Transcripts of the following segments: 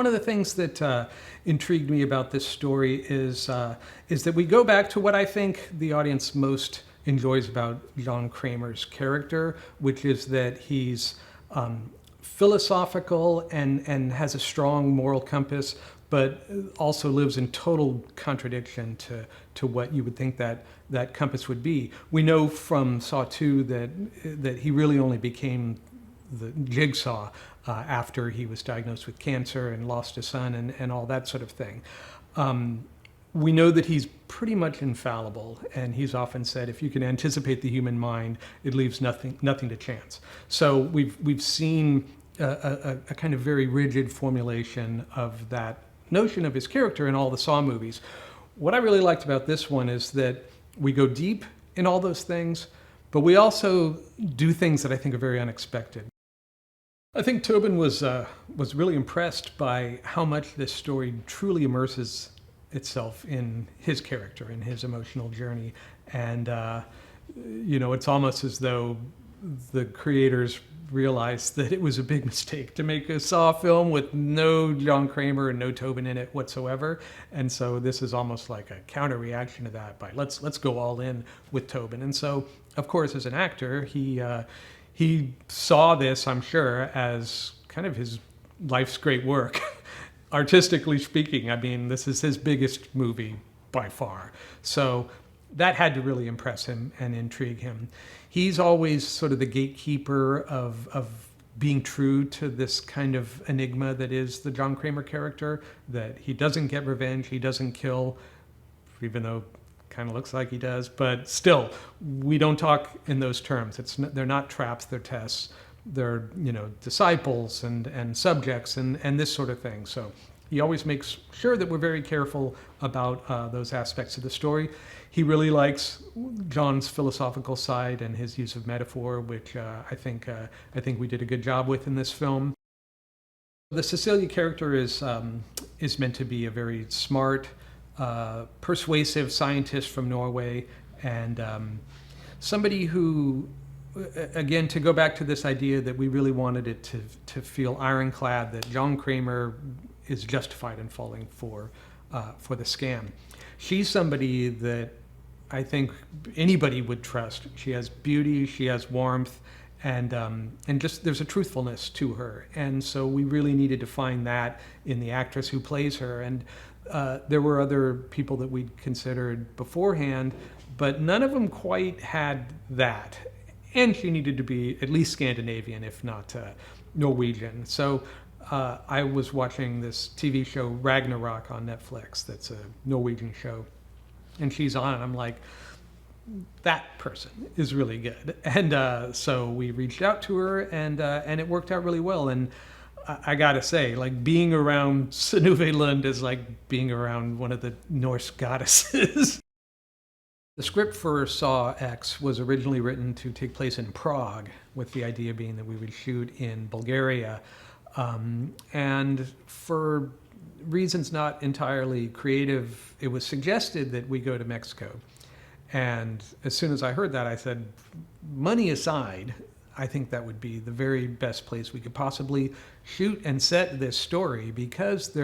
One of the things that intrigued me about this story is that we go back to what I think the audience most enjoys about John Kramer's character, which is that he's philosophical and has a strong moral compass, but also lives in total contradiction to what you would think that compass would be. We know from Saw 2 that he really only became the Jigsaw after he was diagnosed with cancer and lost a son and all that sort of thing. We know that he's pretty much infallible, and he's often said, if you can anticipate the human mind, it leaves nothing to chance. So we've seen a kind of very rigid formulation of that notion of his character in all the Saw movies. What I really liked about this one is that we go deep in all those things, but we also do things that I think are very unexpected. I think Tobin was really impressed by how much this story truly immerses itself in his character, in his emotional journey. And, it's almost as though the creators realized that it was a big mistake to make a Saw film with no John Kramer and no Tobin in it whatsoever. And so this is almost like a counter reaction to that by let's go all in with Tobin. And so, of course, as an actor, he saw this, I'm sure, as kind of his life's great work. Artistically speaking, I mean, this is his biggest movie by far. So that had to really impress him and intrigue him. He's always sort of the gatekeeper of being true to this kind of enigma that is the John Kramer character, that he doesn't get revenge, he doesn't kill, even though kind of looks like he does, but still, we don't talk in those terms. They're not traps, they're tests. They're, disciples and subjects and this sort of thing. So he always makes sure that we're very careful about those aspects of the story. He really likes John's philosophical side and his use of metaphor, which I think we did a good job with in this film. The Cecilia character is meant to be a very smart, persuasive scientist from Norway, and somebody who, again, to go back to this idea that we really wanted it to feel ironclad, that John Kramer is justified in falling for the scam. She's somebody that I think anybody would trust. She has beauty, she has warmth, and just there's a truthfulness to her. And so we really needed to find that in the actress who plays her. And there were other people that we'd considered beforehand, but none of them quite had that. And she needed to be at least Scandinavian, if not Norwegian. So I was watching this TV show, Ragnarok, on Netflix. That's a Norwegian show. And she's on, and I'm like, that person is really good. And so we reached out to her, and it worked out really well. And I gotta say, like, being around Synnøve Lund is like being around one of the Norse goddesses. The script for Saw X was originally written to take place in Prague, with the idea being that we would shoot in Bulgaria. And for reasons not entirely creative, it was suggested that we go to Mexico. And as soon as I heard that, I said, money aside, I think that would be the very best place we could possibly shoot and set this story, because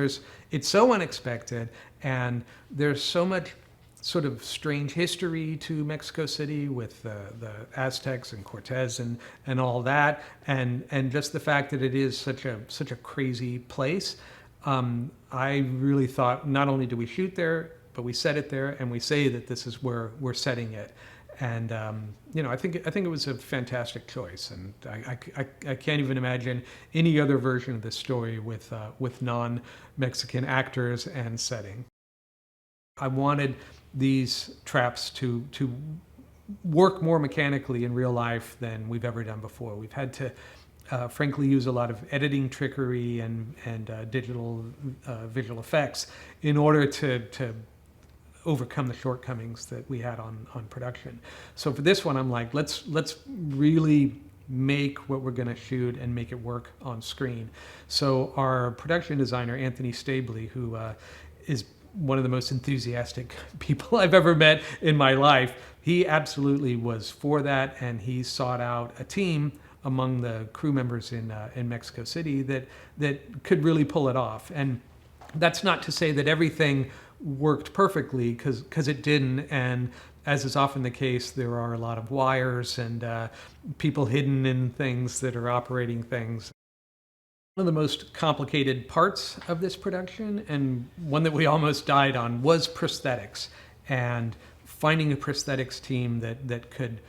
it's so unexpected, and there's so much sort of strange history to Mexico City with the Aztecs and Cortez and all that, and just the fact that it is such a crazy place. I really thought, not only do we shoot there, but we set it there, and we say that this is where we're setting it. And I think it was a fantastic choice, and I can't even imagine any other version of this story with non-Mexican actors and setting. I wanted these traps to work more mechanically in real life than we've ever done before. We've had to frankly use a lot of editing trickery and digital visual effects in order to overcome the shortcomings that we had on production. So for this one, I'm like, let's really make what we're going to shoot and make it work on screen. So our production designer, Anthony Stabley, who is one of the most enthusiastic people I've ever met in my life, he absolutely was for that, and he sought out a team among the crew members in Mexico City that could really pull it off. And that's not to say that everything worked perfectly, because it didn't. And as is often the case, there are a lot of wires and people hidden in things that are operating things. One of the most complicated parts of this production, and one that we almost died on, was prosthetics. And finding a prosthetics team that could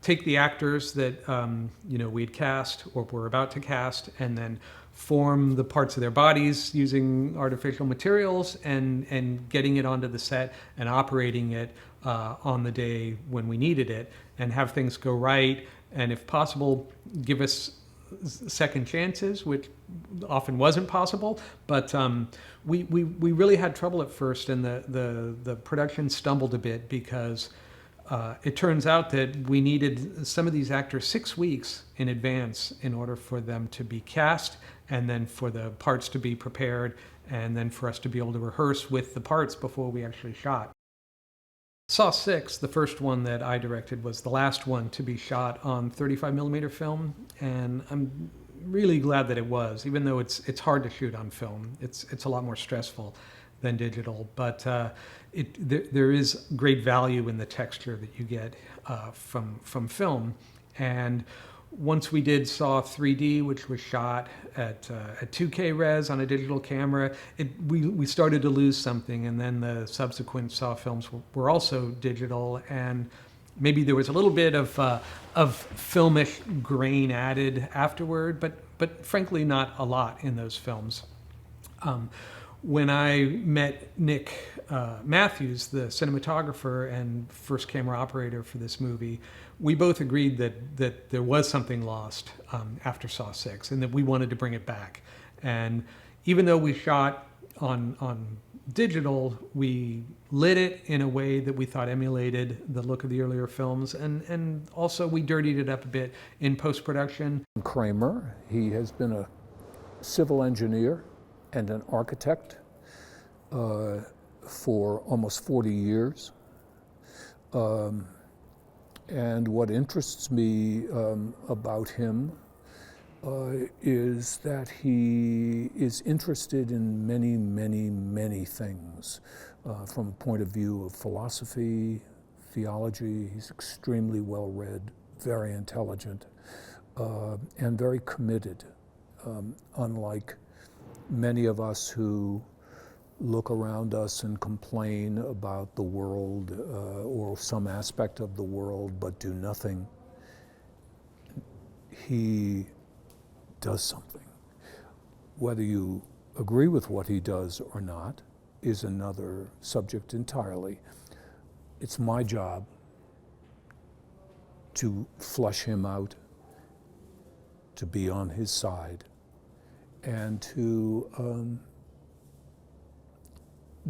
take the actors that we'd cast or were about to cast, and then form the parts of their bodies using artificial materials, and getting it onto the set and operating it on the day when we needed it, and have things go right, and if possible, give us second chances, which often wasn't possible. But we really had trouble at first, and the production stumbled a bit, because it turns out that we needed some of these actors 6 weeks in advance in order for them to be cast, and then for the parts to be prepared, and then for us to be able to rehearse with the parts before we actually shot. Saw 6, the first one that I directed, was the last one to be shot on 35mm film, and I'm really glad that it was, even though it's hard to shoot on film. It's a lot more stressful than digital, but there is great value in the texture that you get from film. And once we did Saw 3D, which was shot at 2K res on a digital camera, we started to lose something. And then the subsequent Saw films were also digital, and maybe there was a little bit of filmish grain added afterward, but frankly not a lot in those films. When I met Nick Matthews, the cinematographer and first camera operator for this movie, we both agreed that there was something lost after Saw 6, and that we wanted to bring it back. And even though we shot on digital, we lit it in a way that we thought emulated the look of the earlier films, and also we dirtied it up a bit in post-production. Kramer, he has been a civil engineer and an architect for almost 40 years. And what interests me about him is that he is interested in many, many, many things. From a point of view of philosophy, theology, he's extremely well-read, very intelligent, and very committed, unlike many of us who look around us and complain about the world or some aspect of the world but do nothing. He does something. Whether you agree with what he does or not is another subject entirely. It's my job to flush him out, to be on his side, and to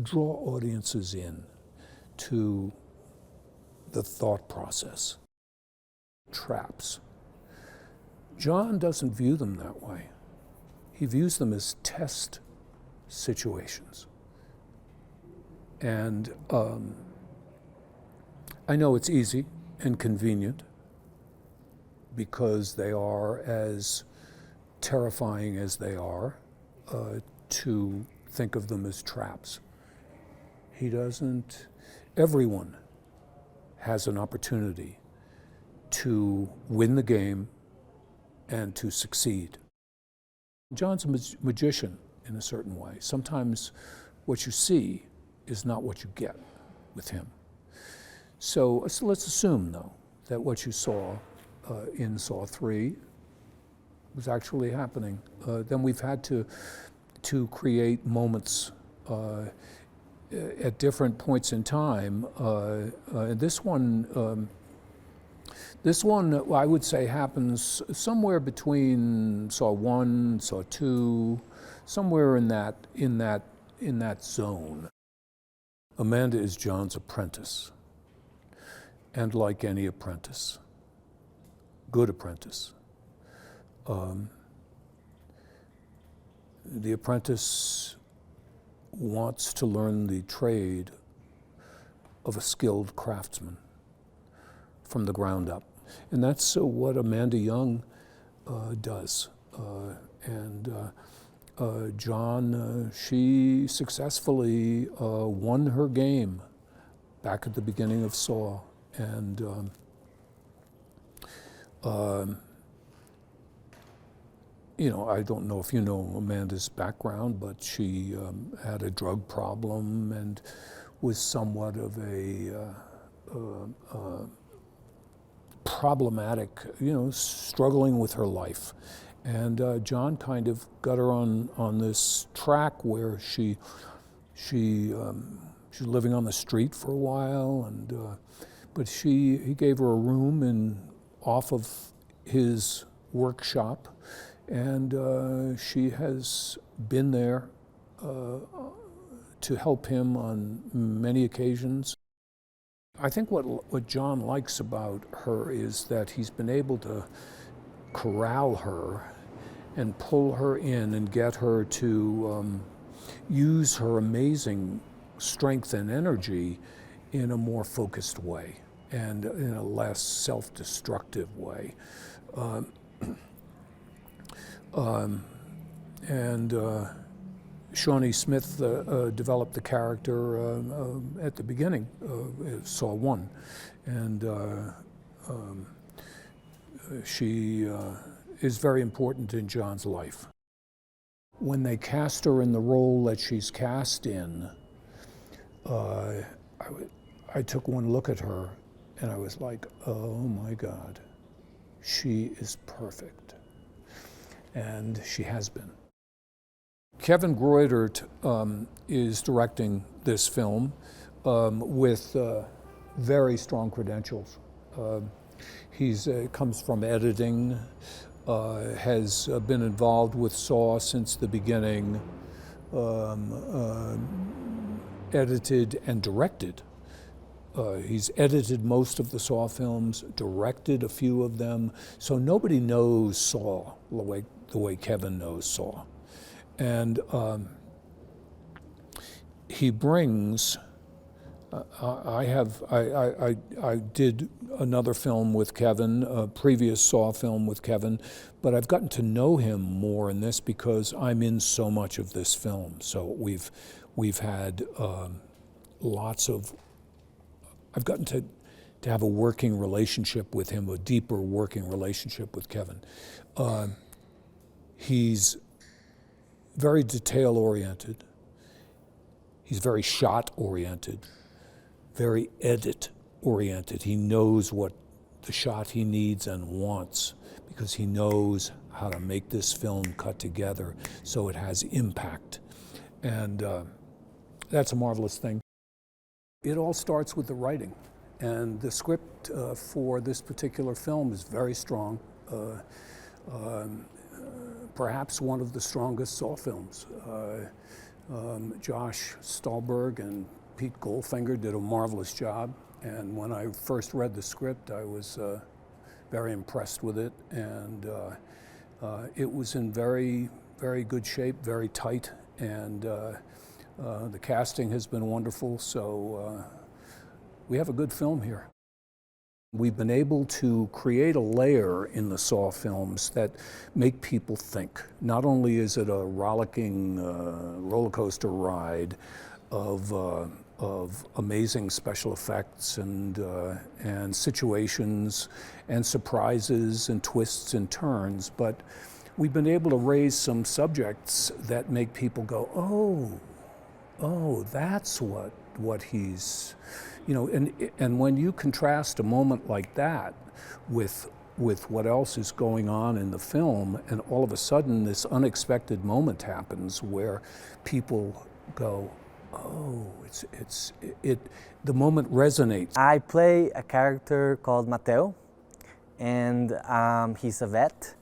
draw audiences in to the thought process. Traps. John doesn't view them that way. He views them as test situations. And I know it's easy and convenient, because they are as terrifying as they are, to think of them as traps. He doesn't. Everyone has an opportunity to win the game and to succeed. John's a magician in a certain way. Sometimes what you see is not what you get with him. So let's assume, though, that what you saw in Saw 3 was actually happening. Then we've had to create moments at different points in time. This one, I would say, happens somewhere between Saw 1, Saw 2, somewhere in that zone. Amanda is John's apprentice, and like any apprentice, good apprentice, the apprentice wants to learn the trade of a skilled craftsman from the ground up. And that's what Amanda Young does. And John, she successfully won her game back at the beginning of Saw. And you know, I don't know if you know Amanda's background, but she had a drug problem and was somewhat of a problematic, you know, struggling with her life. And John kind of got her on this track where she was living on the street for a while, and but he gave her a room off of his workshop, and she has been there to help him on many occasions. I think what John likes about her is that he's been able to corral her and pull her in and get her to use her amazing strength and energy in a more focused way and in a less self-destructive way. Shawnee Smith developed the character at the beginning, Saw 1, and she is very important in John's life. When they cast her in the role that she's cast in, I took one look at her and I was like, oh my God, she is perfect. And she has been. Kevin Greutert is directing this film with very strong credentials. He comes from editing, has been involved with Saw since the beginning, edited and directed. He's edited most of the Saw films, directed a few of them, so nobody knows Saw the way Kevin knows Saw. And he brings, I did another film with Kevin, a previous Saw film with Kevin, but I've gotten to know him more in this because I'm in so much of this film. So we've had lots of, I've gotten to have a working relationship with him, a deeper working relationship with Kevin. He's very detail-oriented. He's very shot-oriented, very edit-oriented. He knows what the shot he needs and wants because he knows how to make this film cut together so it has impact. And that's a marvelous thing. It all starts with the writing. And the script for this particular film is very strong. Perhaps one of the strongest Saw films. Josh Stolberg and Pete Goldfinger did a marvelous job, and when I first read the script, I was very impressed with it, and it was in very, very good shape, very tight, and the casting has been wonderful, so we have a good film here. We've been able to create a layer in the Saw films that make people think. Not only is it a rollicking roller coaster ride of amazing special effects and situations and surprises and twists and turns, but we've been able to raise some subjects that make people go, oh, that's what he's, you know, and when you contrast a moment like that with what else is going on in the film, and all of a sudden this unexpected moment happens where people go, oh, the moment resonates. I play a character called Mateo, and he's a vet.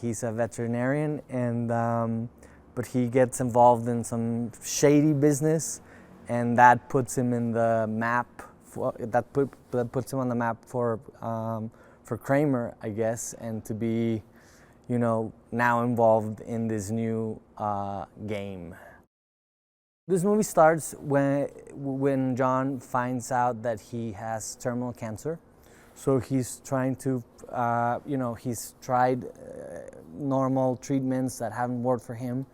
He's a veterinarian, and but he gets involved in some shady business, and that puts him in the map. That puts him on the map for Kramer, I guess, and to be, you know, now involved in this new game. This movie starts when John finds out that he has terminal cancer, So he's trying to, he's tried normal treatments that haven't worked for him.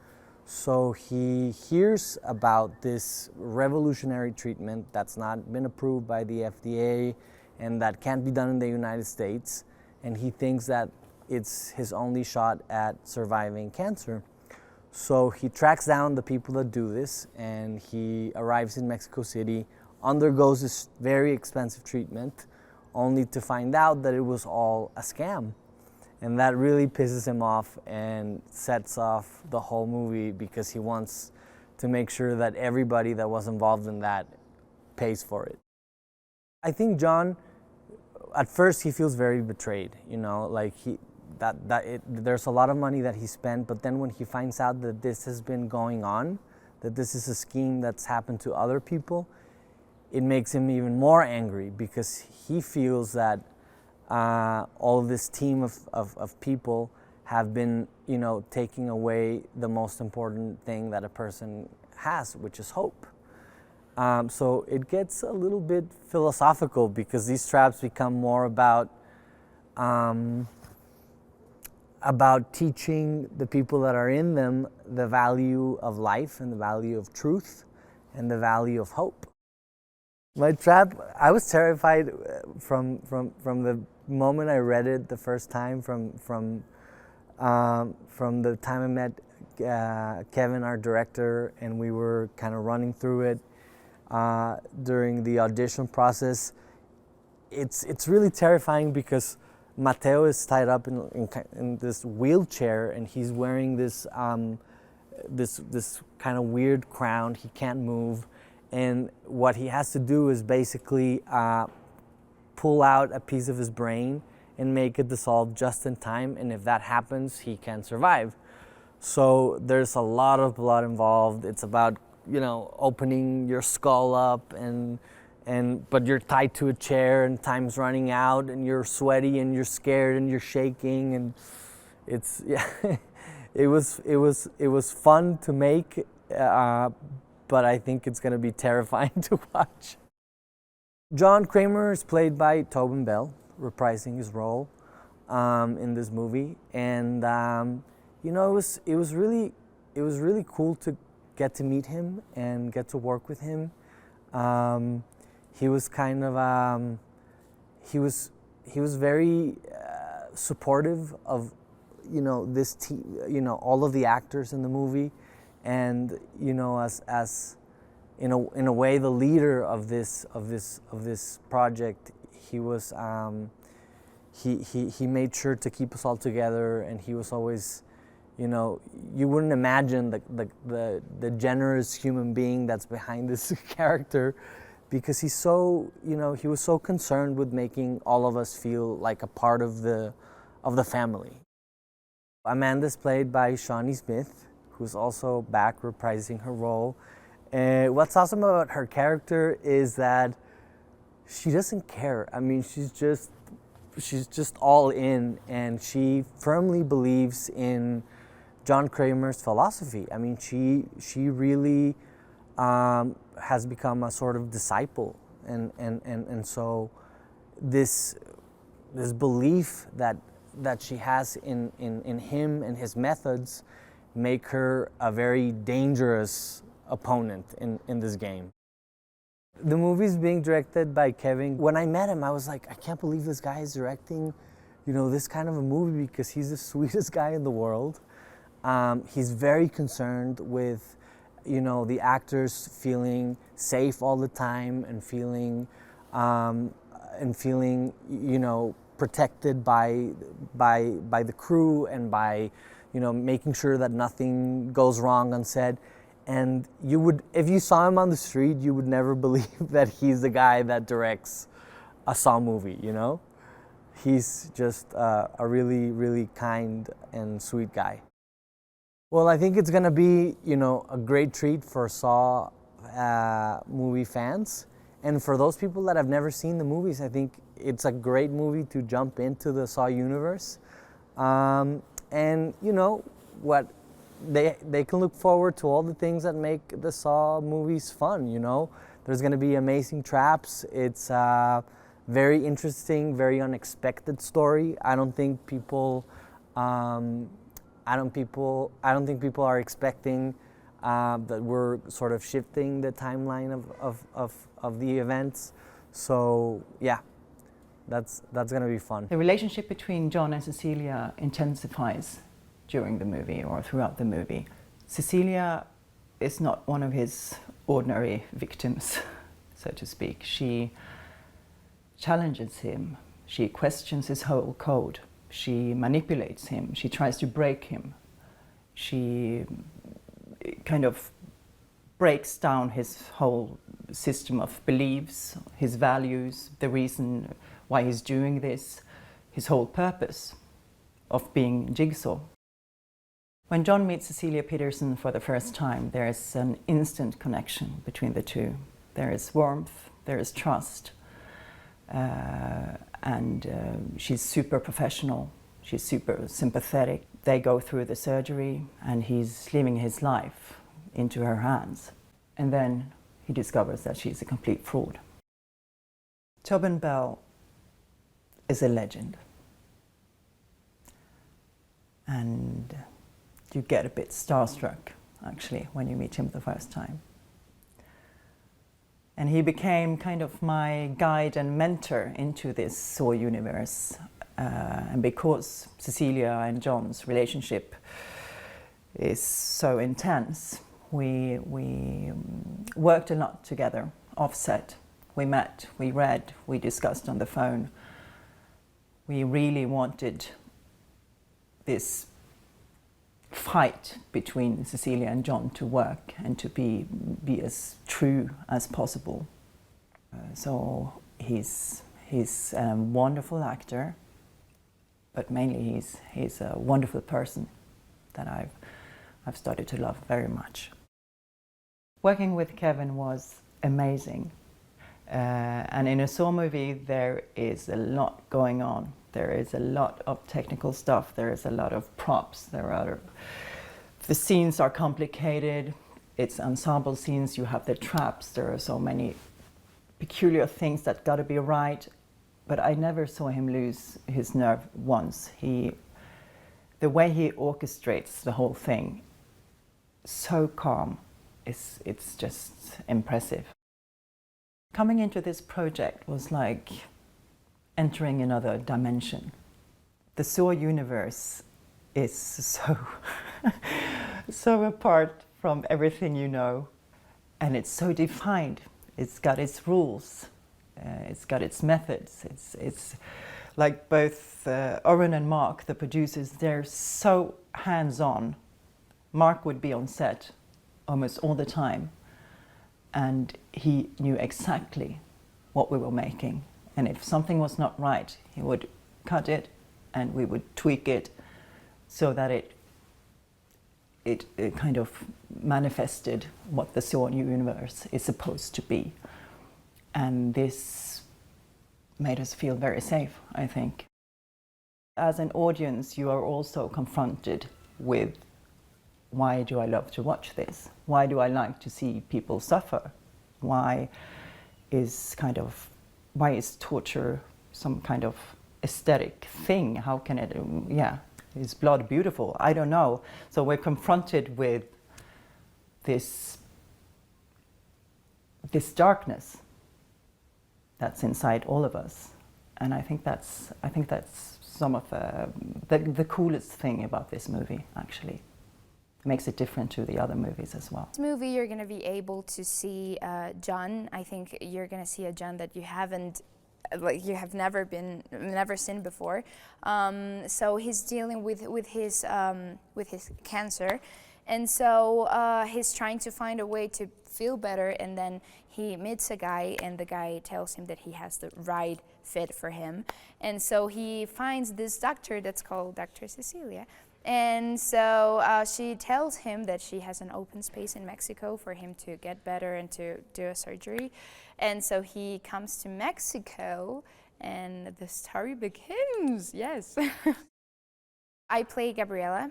So he hears about this revolutionary treatment that's not been approved by the FDA and that can't be done in the United States. And he thinks that it's his only shot at surviving cancer. So he tracks down the people that do this, and he arrives in Mexico City, undergoes this very expensive treatment, only to find out that it was all a scam. And that really pisses him off and sets off the whole movie because he wants to make sure that everybody that was involved in that pays for it. I think John, at first he feels very betrayed, like there's a lot of money that he spent, but then when he finds out that this has been going on, that this is a scheme that's happened to other people, it makes him even more angry because he feels that all this team of people have been, taking away the most important thing that a person has, which is hope. So it gets a little bit philosophical because these traps become more about teaching the people that are in them the value of life and the value of truth and the value of hope. My trap, I was terrified from the moment I read it the first time, from the time I met Kevin, our director, and we were kind of running through it during the audition process. It's really terrifying because Mateo is tied up in this wheelchair, and he's wearing this kind of weird crown. He can't move. And what he has to do is basically pull out a piece of his brain and make it dissolve just in time. And if that happens, he can survive. So there's a lot of blood involved. It's about, opening your skull up but you're tied to a chair and time's running out and you're sweaty and you're scared and you're shaking, and it's it was fun to make. But I think it's going to be terrifying to watch. John Kramer is played by Tobin Bell, reprising his role in this movie, and it was really cool to get to meet him and get to work with him. He was kind of he was very supportive of this team, all of the actors in the movie. And as in a way, the leader of this project, he was he made sure to keep us all together, and he was always, you wouldn't imagine the generous human being that's behind this character, because he's so he was so concerned with making all of us feel like a part of the family. Amanda's played by Shawnee Smith, who's also back reprising her role. What's awesome about her character is that she doesn't care. I mean, she's just all in, and she firmly believes in John Kramer's philosophy. I mean, she really has become a sort of disciple, and so this belief that she has in him and his methods make her a very dangerous opponent in this game. The movie's being directed by Kevin. When I met him, I was like, I can't believe this guy is directing, this kind of a movie, because he's the sweetest guy in the world. He's very concerned with, the actors feeling safe all the time and feeling, protected by the crew and by, making sure that nothing goes wrong on set. And if you saw him on the street, you would never believe that he's the guy that directs a Saw movie, He's just a really, really kind and sweet guy. Well, I think it's gonna be, a great treat for Saw movie fans. And for those people that have never seen the movies, I think it's a great movie to jump into the Saw universe. And what they can look forward to all the things that make the Saw movies fun. There's going to be amazing traps. It's very interesting, very unexpected story. I don't think people are expecting that we're sort of shifting the timeline of the events. So yeah, that's going to be fun. The relationship between John and Cecilia intensifies during the movie or throughout the movie. Cecilia is not one of his ordinary victims, so to speak. She challenges him. She questions his whole code. She manipulates him. She tries to break him. She kind of breaks down his whole system of beliefs, his values, the reason why he's doing this, his whole purpose of being Jigsaw. When John meets Cecilia Peterson for the first time, there is an instant connection between the two. There is warmth, there is trust, and she's super professional, she's super sympathetic. They go through the surgery and he's leaving his life into her hands. And then he discovers that she's a complete fraud. Tobin Bell is a legend. And you get a bit starstruck, actually, when you meet him the first time. And he became kind of my guide and mentor into this Saw universe. And because Cecilia and John's relationship is so intense, we worked a lot together, offset. We met, we read, we discussed on the phone. We really wanted this fight between Cecilia and John to work and to be as true as possible. So he's a wonderful actor, but mainly he's a wonderful person that I've started to love very much. Working with Kevin was amazing. And in a Saw movie, there is a lot going on. There is a lot of technical stuff. There is a lot of props. The scenes are complicated. It's ensemble scenes. You have the traps. There are so many peculiar things that got to be right. But I never saw him lose his nerve once. The way he orchestrates the whole thing, so calm. It's just impressive. Coming into this project was like entering another dimension. The Saw universe is so apart from everything you know, and it's so defined. It's got its rules, it's got its methods. It's like both Oren and Mark, the producers, they're so hands-on. Mark would be on set almost all the time, and he knew exactly what we were making. And if something was not right, he would cut it and we would tweak it so that it kind of manifested what the Saw universe is supposed to be. And this made us feel very safe, I think. As an audience, you are also confronted with, why do I love to watch this? Why do I like to see people suffer? Why is torture some kind of aesthetic thing? How can it, is blood beautiful? I don't know. So we're confronted with this darkness that's inside all of us. And I think that's some of the coolest thing about this movie, actually. It makes it different to the other movies as well. This movie, you're going to be able to see John. I think you're going to see a John that you have never seen before. So he's dealing with his cancer, and so he's trying to find a way to feel better. And then he meets a guy, and the guy tells him that he has the right fit for him. And so he finds this doctor that's called Dr. Cecilia. And so she tells him that she has an open space in Mexico for him to get better and to do a surgery. And so he comes to Mexico, and the story begins, yes. I play Gabriela,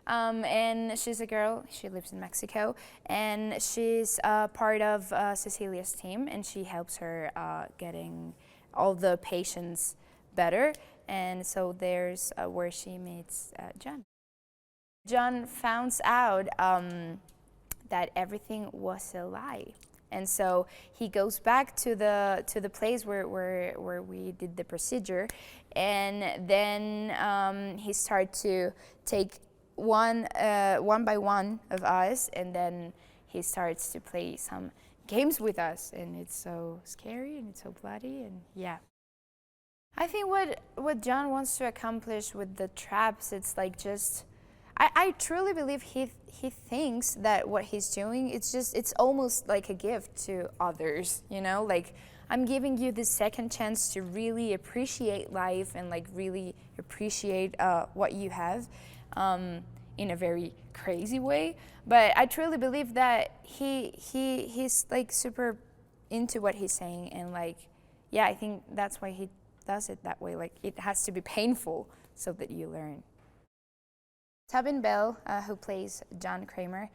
and she's a girl. She lives in Mexico, and she's part of Cecilia's team, and she helps her getting all the patients better. And so there's where she meets John. John finds out that everything was a lie. And so he goes back to the place where we did the procedure, and then he starts to take one by one of us, and then he starts to play some games with us, and it's so scary and it's so bloody, and yeah. I think what John wants to accomplish with the traps, it's like just, I truly believe he thinks that what he's doing, it's almost like a gift to others, you know, like I'm giving you this second chance to really appreciate life and like really appreciate what you have in a very crazy way. But I truly believe that he's like super into what he's saying, and like, yeah, I think that's why he does it that way. Like it has to be painful so that you learn. Tobin Bell, who plays John Kramer.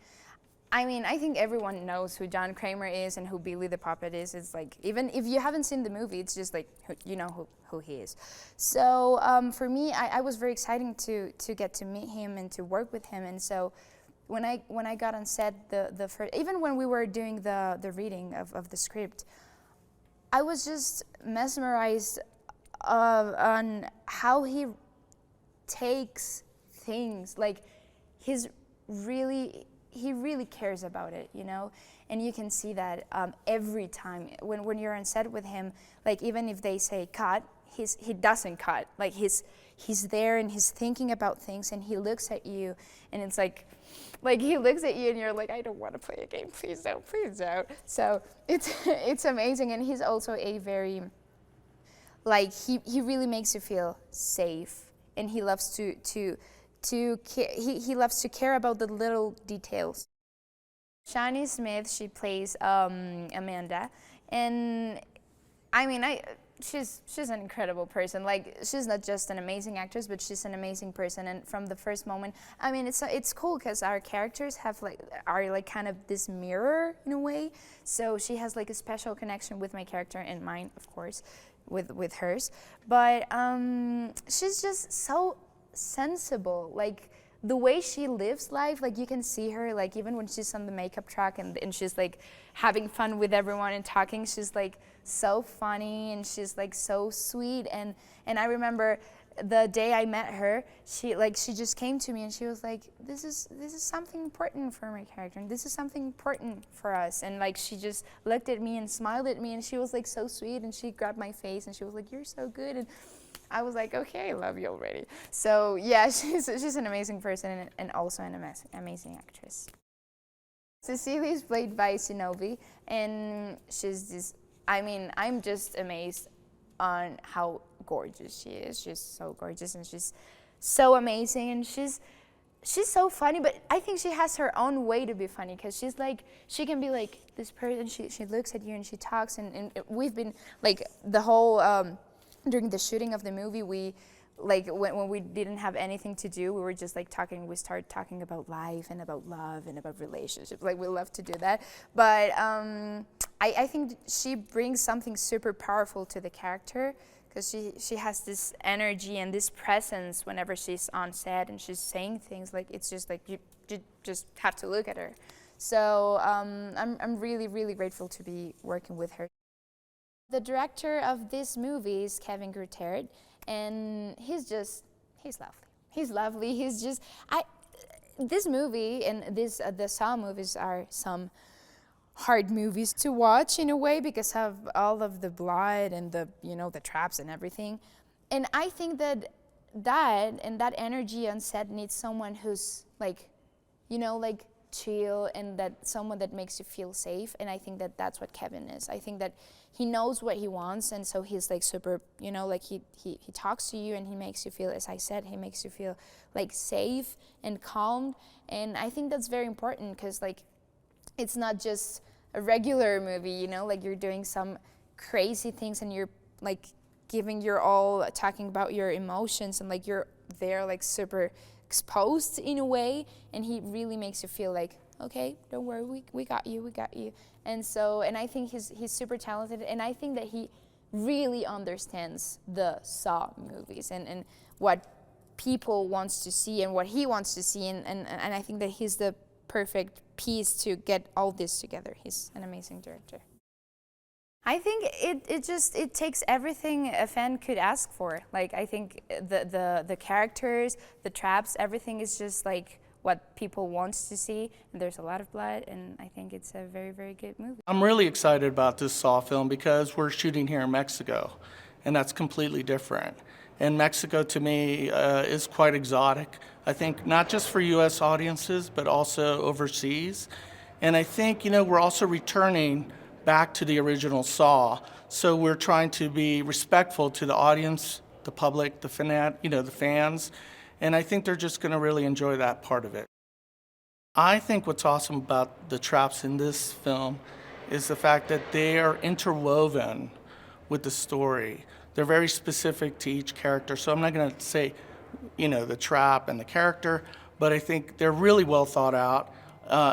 I mean, I think everyone knows who John Kramer is and who Billy the Puppet is. It's like, even if you haven't seen the movie, it's just like, you know who he is. So for me, I was very excited to get to meet him and to work with him. And so when I got on set, the first, even when we were doing the reading of the script, I was just mesmerized on how he takes things. Like he really cares about it, you know, and you can see that every time when you're on set with him. Like even if they say cut, he doesn't cut. Like he's there and he's thinking about things, and he looks at you, and it's like he looks at you and you're like, I don't want to play a game, please don't, please don't. So it's amazing. And he's also a very, like, he really makes you feel safe, and he loves he loves to care about the little details. Shani Smith, she plays Amanda, and I mean, she's an incredible person. Like, she's not just an amazing actress, but she's an amazing person. And from the first moment, I mean, it's cool because our characters are like kind of this mirror in a way. So she has like a special connection with my character and mine, of course, with hers. But she's just so sensible. Like the way she lives life, like you can see her, like even when she's on the makeup track and she's like having fun with everyone and talking, she's like so funny, and she's like so sweet. And I remember the day I met her, she just came to me and she was like, this is something important for my character, and this is something important for us. And like she just looked at me and smiled at me, and she was like so sweet, and she grabbed my face and she was like, you're so good. And I was like, okay, I love you already. So yeah, she's an amazing person and also an amazing actress. Cecilia is played by Sinovi, and she's this, I mean, I'm just amazed on how gorgeous she is. She's so gorgeous, and she's so amazing, and she's so funny, but I think she has her own way to be funny, because she's like, she can be like this person, she looks at you and she talks, and we've been like the whole, during the shooting of the movie, we, like when we didn't have anything to do, we were just like talking, we started talking about life and about love and about relationships. Like we love to do that. But I think she brings something super powerful to the character, because she has this energy and this presence whenever she's on set and she's saying things. Like it's just like you just have to look at her. So I'm really, really grateful to be working with her. The director of this movie is Kevin Greutert, and he's lovely. He's lovely. He's just, this movie and the Saw movies are some hard movies to watch in a way, because of all of the blood and the traps and everything. And I think that energy on set needs someone who's like, like chill, and that someone that makes you feel safe. And I think that that's what Kevin is. I think that he knows what he wants, and so he's like super, like he talks to you and he makes you feel, as I said, he makes you feel like safe and calm. And I think that's very important, because like it's not just a regular movie, like you're doing some crazy things and you're like giving your all, talking about your emotions, and like you're there like super exposed in a way, and he really makes you feel like, okay, don't worry, we got you. And so, and I think he's super talented, and I think that he really understands the Saw movies and what people wants to see and what he wants to see, and I think that he's the perfect piece to get all this together. He's an amazing director. I think it takes everything a fan could ask for. Like, I think the characters, the traps, everything is just like what people want to see. And there's a lot of blood, and I think it's a very, very good movie. I'm really excited about this Saw film because we're shooting here in Mexico, and that's completely different. And Mexico, to me, is quite exotic. I think not just for U.S. audiences, but also overseas. And I think, we're also returning back to the original Saw. So we're trying to be respectful to the audience, the public, the fans. And I think they're just going to really enjoy that part of it. I think what's awesome about the traps in this film is the fact that they are interwoven with the story. They're very specific to each character. So I'm not going to say, the trap and the character, but I think they're really well thought out.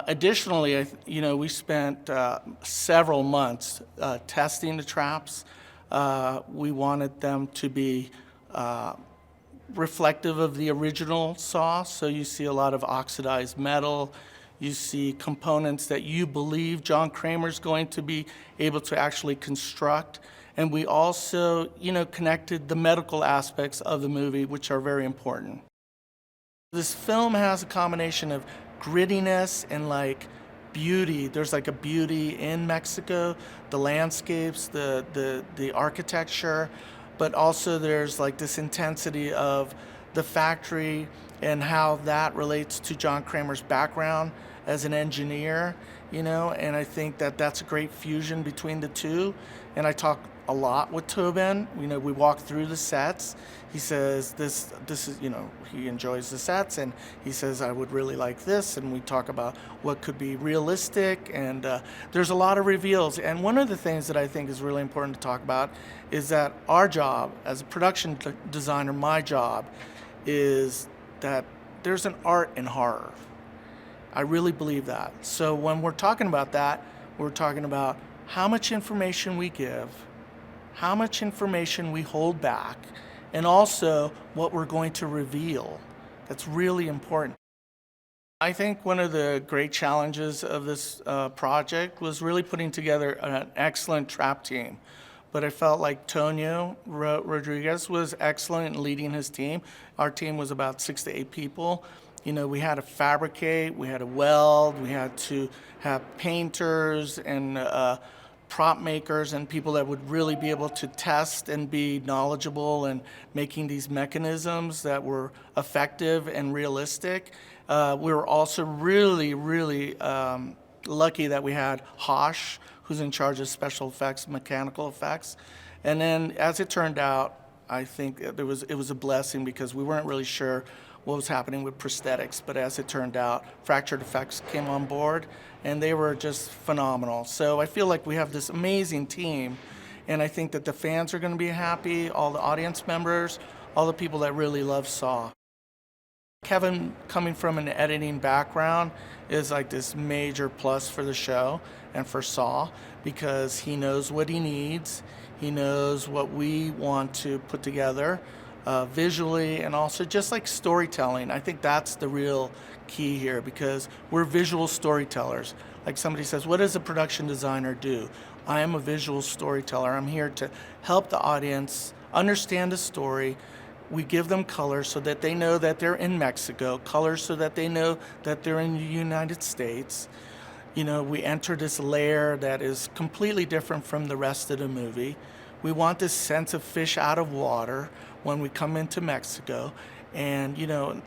Additionally, we spent several months testing the traps. We wanted them to be reflective of the original Saw, so you see a lot of oxidized metal. You see components that you believe John Kramer's going to be able to actually construct. And we also, connected the medical aspects of the movie, which are very important. This film has a combination of grittiness and beauty. There's a beauty in Mexico, the landscapes, the architecture, but also there's this intensity of the factory and how that relates to John Kramer's background as an engineer, and I think that that's a great fusion between the two. And I talk a lot with Tobin. We walk through the sets. He says this is, he enjoys the sets, and he says, I would really like this, and we talk about what could be realistic, and there's a lot of reveals. And one of the things that I think is really important to talk about is that our job as a production designer, my job, is that there's an art in horror. I really believe that. So when we're talking about that, we're talking about how much information we give, how much information we hold back, and also what we're going to reveal. That's really important. I think one of the great challenges of this project was really putting together an excellent trap team. But I felt like Tonio Rodriguez was excellent in leading his team. Our team was about 6 to 8 people. We had to fabricate, we had to weld, we had to have painters and prop makers and people that would really be able to test and be knowledgeable in making these mechanisms that were effective and realistic. We were also really, really lucky that we had Hosh, who's in charge of special effects, mechanical effects. And then as it turned out, I think it was a blessing because we weren't really sure what was happening with prosthetics, but as it turned out, Fractured Effects came on board, and they were just phenomenal. So I feel like we have this amazing team, and I think that the fans are going to be happy, all the audience members, all the people that really love Saw. Kevin, coming from an editing background, is this major plus for the show and for Saw because he knows what he needs, he knows what we want to put together. Visually and also just storytelling. I think that's the real key here because we're visual storytellers. Like somebody says, what does a production designer do? I am a visual storyteller. I'm here to help the audience understand the story. We give them color so that they know that they're in Mexico, color so that they know that they're in the United States. We enter this layer that is completely different from the rest of the movie. We want this sense of fish out of water when we come into Mexico. And,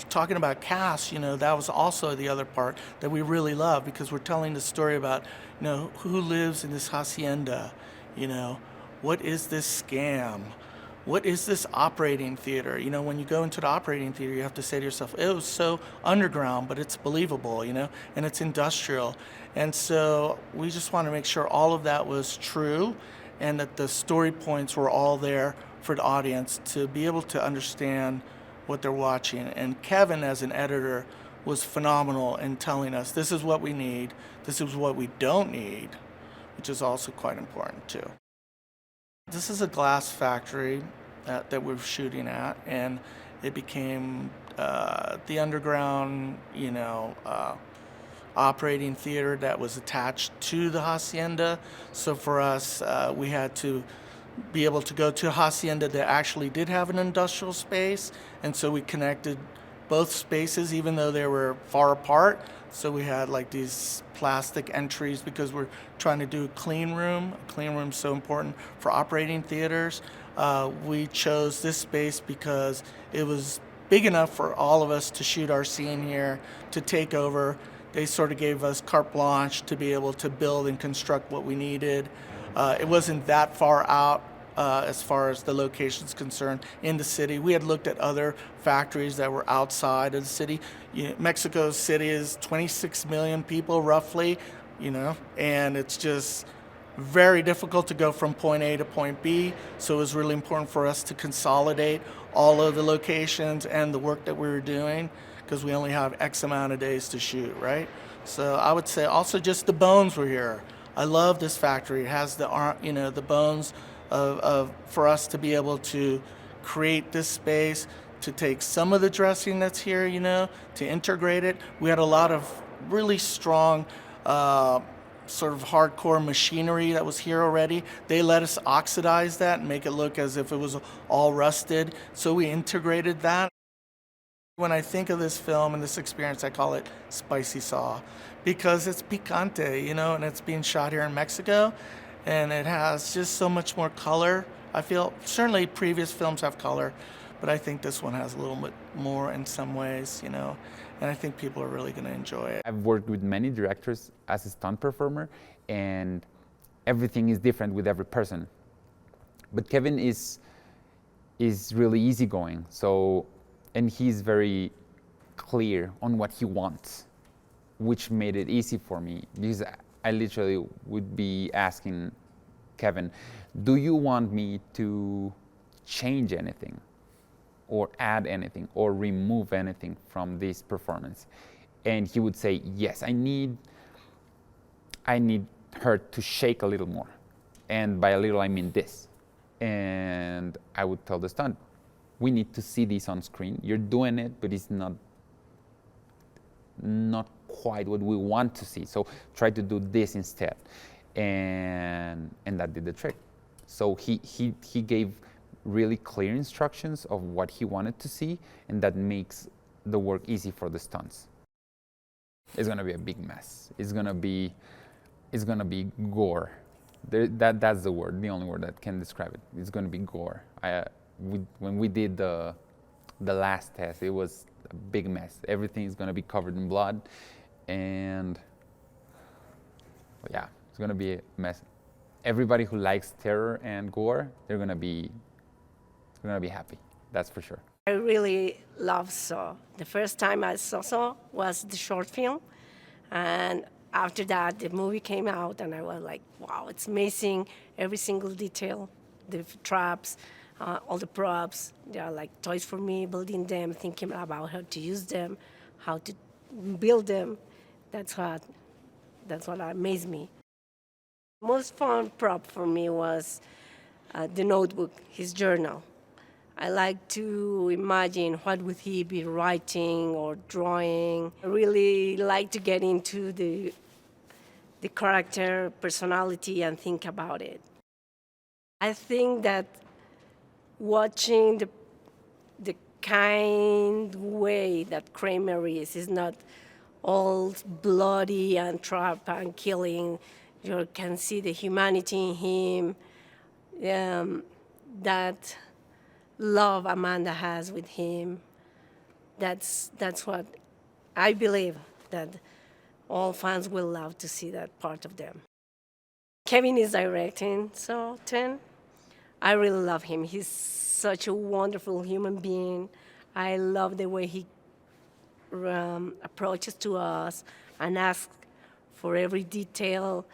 talking about cast, that was also the other part that we really love because we're telling the story about, who lives in this hacienda, what is this scam? What is this operating theater? When you go into the operating theater, you have to say to yourself, it was so underground, but it's believable, and it's industrial. And so we just want to make sure all of that was true and that the story points were all there for the audience to be able to understand what they're watching. And Kevin, as an editor, was phenomenal in telling us this is what we need, this is what we don't need, which is also quite important too. This is a glass factory that we're shooting at, and it became the underground, operating theater that was attached to the hacienda. So for us, we had to be able to go to a hacienda that actually did have an industrial space, and so we connected both spaces even though they were far apart. So we had like these plastic entries because we're trying to do a clean room. A clean room is so important for operating theaters. We chose this space because it was big enough for all of us to shoot our scene here, to take over. They sort of gave us carte blanche to be able to build and construct what we needed. It wasn't that far out as far as the location's concerned in the city. We had looked at other factories that were outside of the city. Mexico City is 26 million people roughly, and it's just very difficult to go from point A to point B. So it was really important for us to consolidate all of the locations and the work that we were doing, because we only have X amount of days to shoot, right? So I would say also just the bones were here. I love this factory. It has the bones for us to be able to create this space, to take some of the dressing that's here, to integrate it. We had a lot of really strong sort of hardcore machinery that was here already. They let us oxidize that and make it look as if it was all rusted. So we integrated that. When I think of this film and this experience, I call it Spicy Saw, because it's picante, and it's being shot here in Mexico, and it has just so much more color. I feel certainly previous films have color, but I think this one has a little bit more in some ways, and I think people are really going to enjoy it. I've worked with many directors as a stunt performer, and everything is different with every person. But Kevin is really easygoing, and he's very clear on what he wants, which made it easy for me, because I literally would be asking Kevin, do you want me to change anything or add anything or remove anything from this performance? And he would say, yes, I need her to shake a little more. And by a little, I mean this. And I would tell the stunt, we need to see this on screen. You're doing it, but it's not quite what we want to see. So try to do this instead. And that did the trick. So he gave really clear instructions of what he wanted to see, and that makes the work easy for the stunts. It's gonna be a big mess. It's gonna be gore. That's the word, the only word that can describe it. It's gonna be gore. When we did the last test, it was a big mess. Everything is gonna be covered in blood, and yeah, it's gonna be a mess. Everybody who likes terror and gore, they're gonna be happy. That's for sure. I really love Saw. The first time I saw Saw was the short film, and after that, the movie came out, and I was like, wow, it's amazing. Every single detail, the traps, all the props, they are like toys for me, building them, thinking about how to use them, how to build them. That's what amazed me. Most fun prop for me was the notebook, his journal. I like to imagine what would he be writing or drawing. I really like to get into the character, personality, and think about it. I think that watching the kind way that Kramer is not all bloody and trap and killing. You can see the humanity in him, that love Amanda has with him. That's what I believe that all fans will love to see that part of them. Kevin is directing Saw 10. I really love him. He's such a wonderful human being. I love the way he approaches to us and asks for every detail.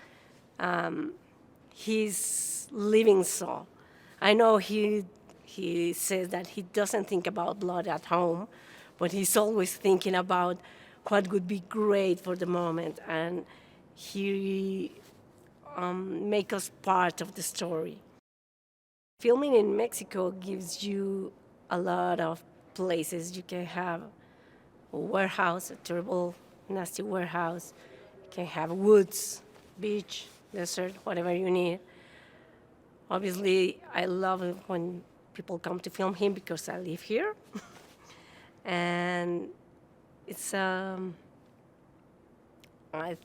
He's living Saw. I know he says that he doesn't think about blood at home, but he's always thinking about what would be great for the moment, and he make us part of the story. Filming in Mexico gives you a lot of places. You can have a warehouse, a terrible, nasty warehouse. You can have woods, beach, desert, whatever you need. Obviously, I love it when people come to film him because I live here. And it's, I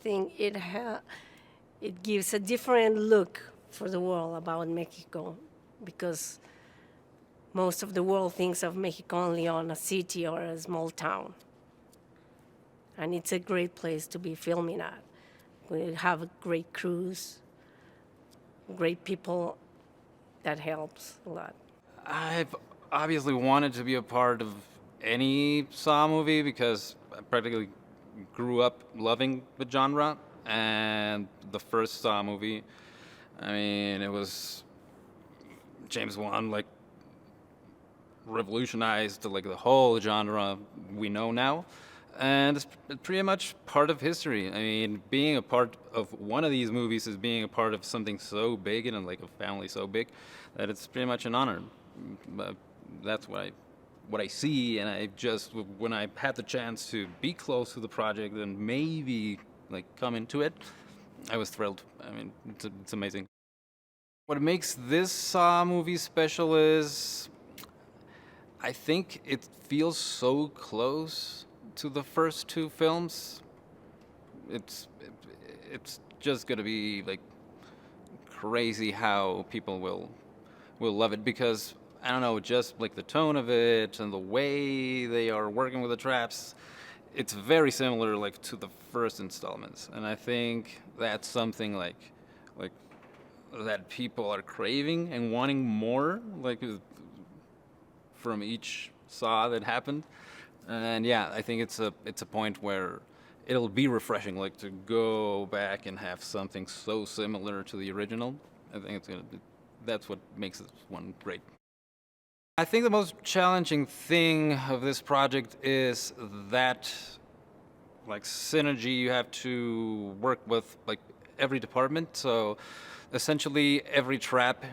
think it gives a different look for the world about Mexico, because most of the world thinks of Mexico only on a city or a small town. And it's a great place to be filming at. We have great crews, great people. That helps a lot. I've obviously wanted to be a part of any Saw movie because I practically grew up loving the genre. And the first Saw movie, I mean, it was James Wan, like, revolutionized like the whole genre we know now. And it's pretty much part of history. I mean, being a part of one of these movies is being a part of something so big and like a family so big that it's pretty much an honor. But that's what I see, and I just, when I had the chance to be close to the project and maybe like come into it, I was thrilled. I mean, it's amazing. What makes this Saw movie special is I think it feels so close to the first two films. It's just gonna be like crazy how people will love it, because I don't know, just like the tone of it and the way they are working with the traps, it's very similar like to the first installments, and I think that's something like that people are craving and wanting more, like from each Saw that happened. And yeah, I think it's a point where it'll be refreshing, like to go back and have something so similar to the original. I think that's what makes this one great. I think the most challenging thing of this project is that like synergy you have to work with like every department. So essentially every trap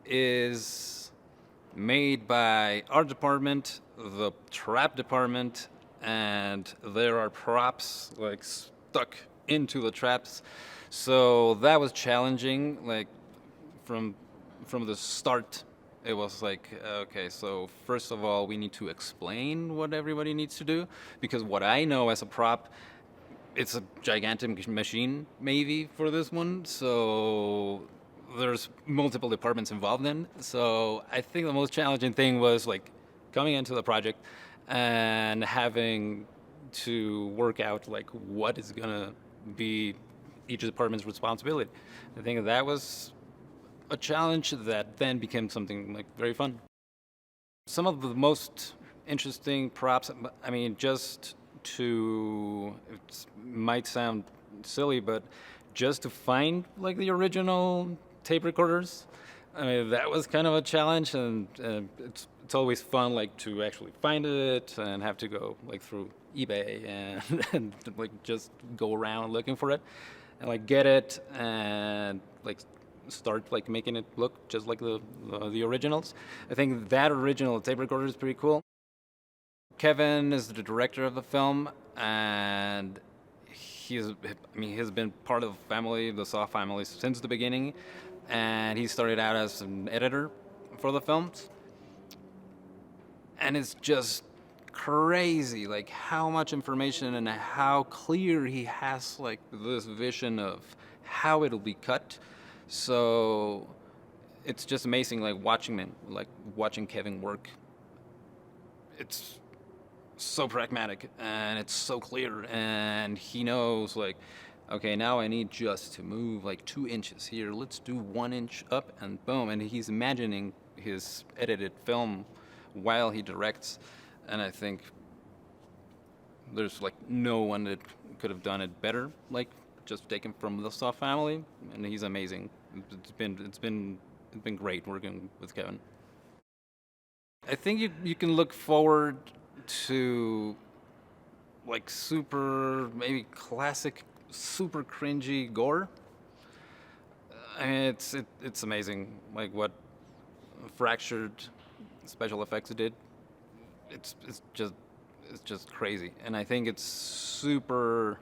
is made by our department, the trap department, and there are props like stuck into the traps. So that was challenging. Like from the start, it was like, okay, so first of all, we need to explain what everybody needs to do, because what I know as a prop, it's a gigantic machine maybe for this one. So there's multiple departments involved in. So I think the most challenging thing was like coming into the project and having to work out like what is gonna be each department's responsibility. I think that was a challenge that then became something like very fun. Some of the most interesting props, I mean, just to, it might sound silly, but just to find like the original tape recorders, I mean, that was kind of a challenge, and it's always fun like to actually find it and have to go like through eBay and like just go around looking for it and like get it and like start like making it look just like the originals. I think that original tape recorder is pretty cool. Kevin is the director of the film, and he's been part of the Saw family since the beginning, and he started out as an editor for the films. And it's just crazy, like how much information and how clear he has like this vision of how it'll be cut. So it's just amazing, like watching Kevin work. It's so pragmatic and it's so clear, and he knows like, okay, now I need just to move like 2 inches here. Let's do 1 inch up, and boom. And he's imagining his edited film while he directs, and I think there's like no one that could have done it better. Like just taken from the Saw family, and he's amazing. It's been great working with Kevin. I think you can look forward to like super, maybe classic, super cringy gore. I mean, it's amazing, like what fractured special effects did, it's just crazy. And I think it's super,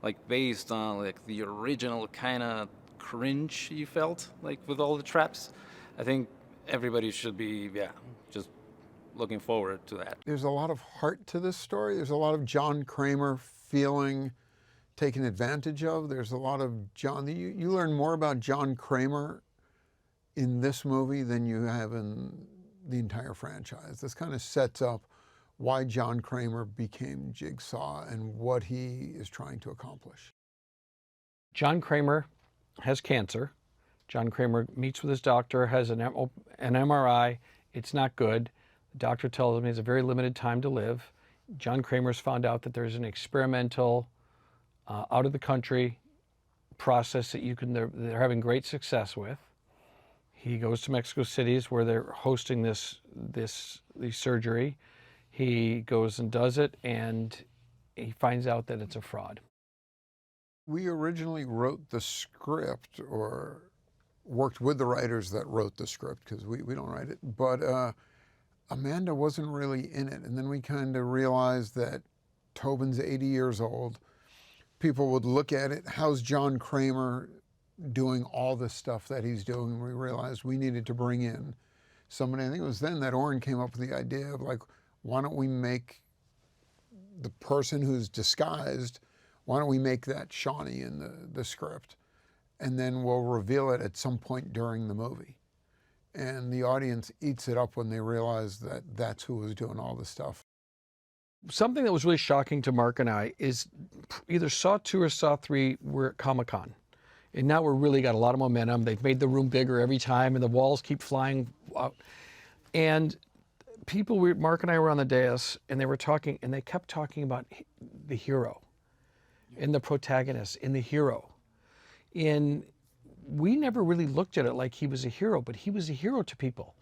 like, based on like the original kind of cringe you felt like with all the traps. I think everybody should be just looking forward to that. There's a lot of heart to this story. There's a lot of John Kramer feeling taken advantage of. There's a lot of John. You learn more about John Kramer in this movie than you have in the entire franchise. This kind of sets up why John Kramer became Jigsaw and what he is trying to accomplish. John Kramer has cancer. John Kramer meets with his doctor, has an MRI. It's not good. The doctor tells him he has a very limited time to live. John Kramer's found out that there's an experimental, out of the country process that they're having great success with. He goes to Mexico City where they're hosting the surgery. He goes and does it, and he finds out that it's a fraud. We originally wrote the script, or worked with the writers that wrote the script, because we don't write it, but Amanda wasn't really in it. And then we kind of realized that Tobin's 80 years old. People would look at it, how's John Kramer doing all this stuff that he's doing? And we realized we needed to bring in somebody. I think it was then that Oren came up with the idea of, like, why don't we make the person who's disguised, why don't we make that Shawnee in the script? And then we'll reveal it at some point during the movie. And the audience eats it up when they realize that that's who was doing all the stuff. Something that was really shocking to Mark and I is either Saw 2 or Saw 3 were at Comic-Con. And now we're really got a lot of momentum. They've made the room bigger every time, and the walls keep flying out. And Mark and I were on the dais, and they were talking, and they kept talking about the hero and the protagonist and the hero. And we never really looked at it like he was a hero, but he was a hero to people.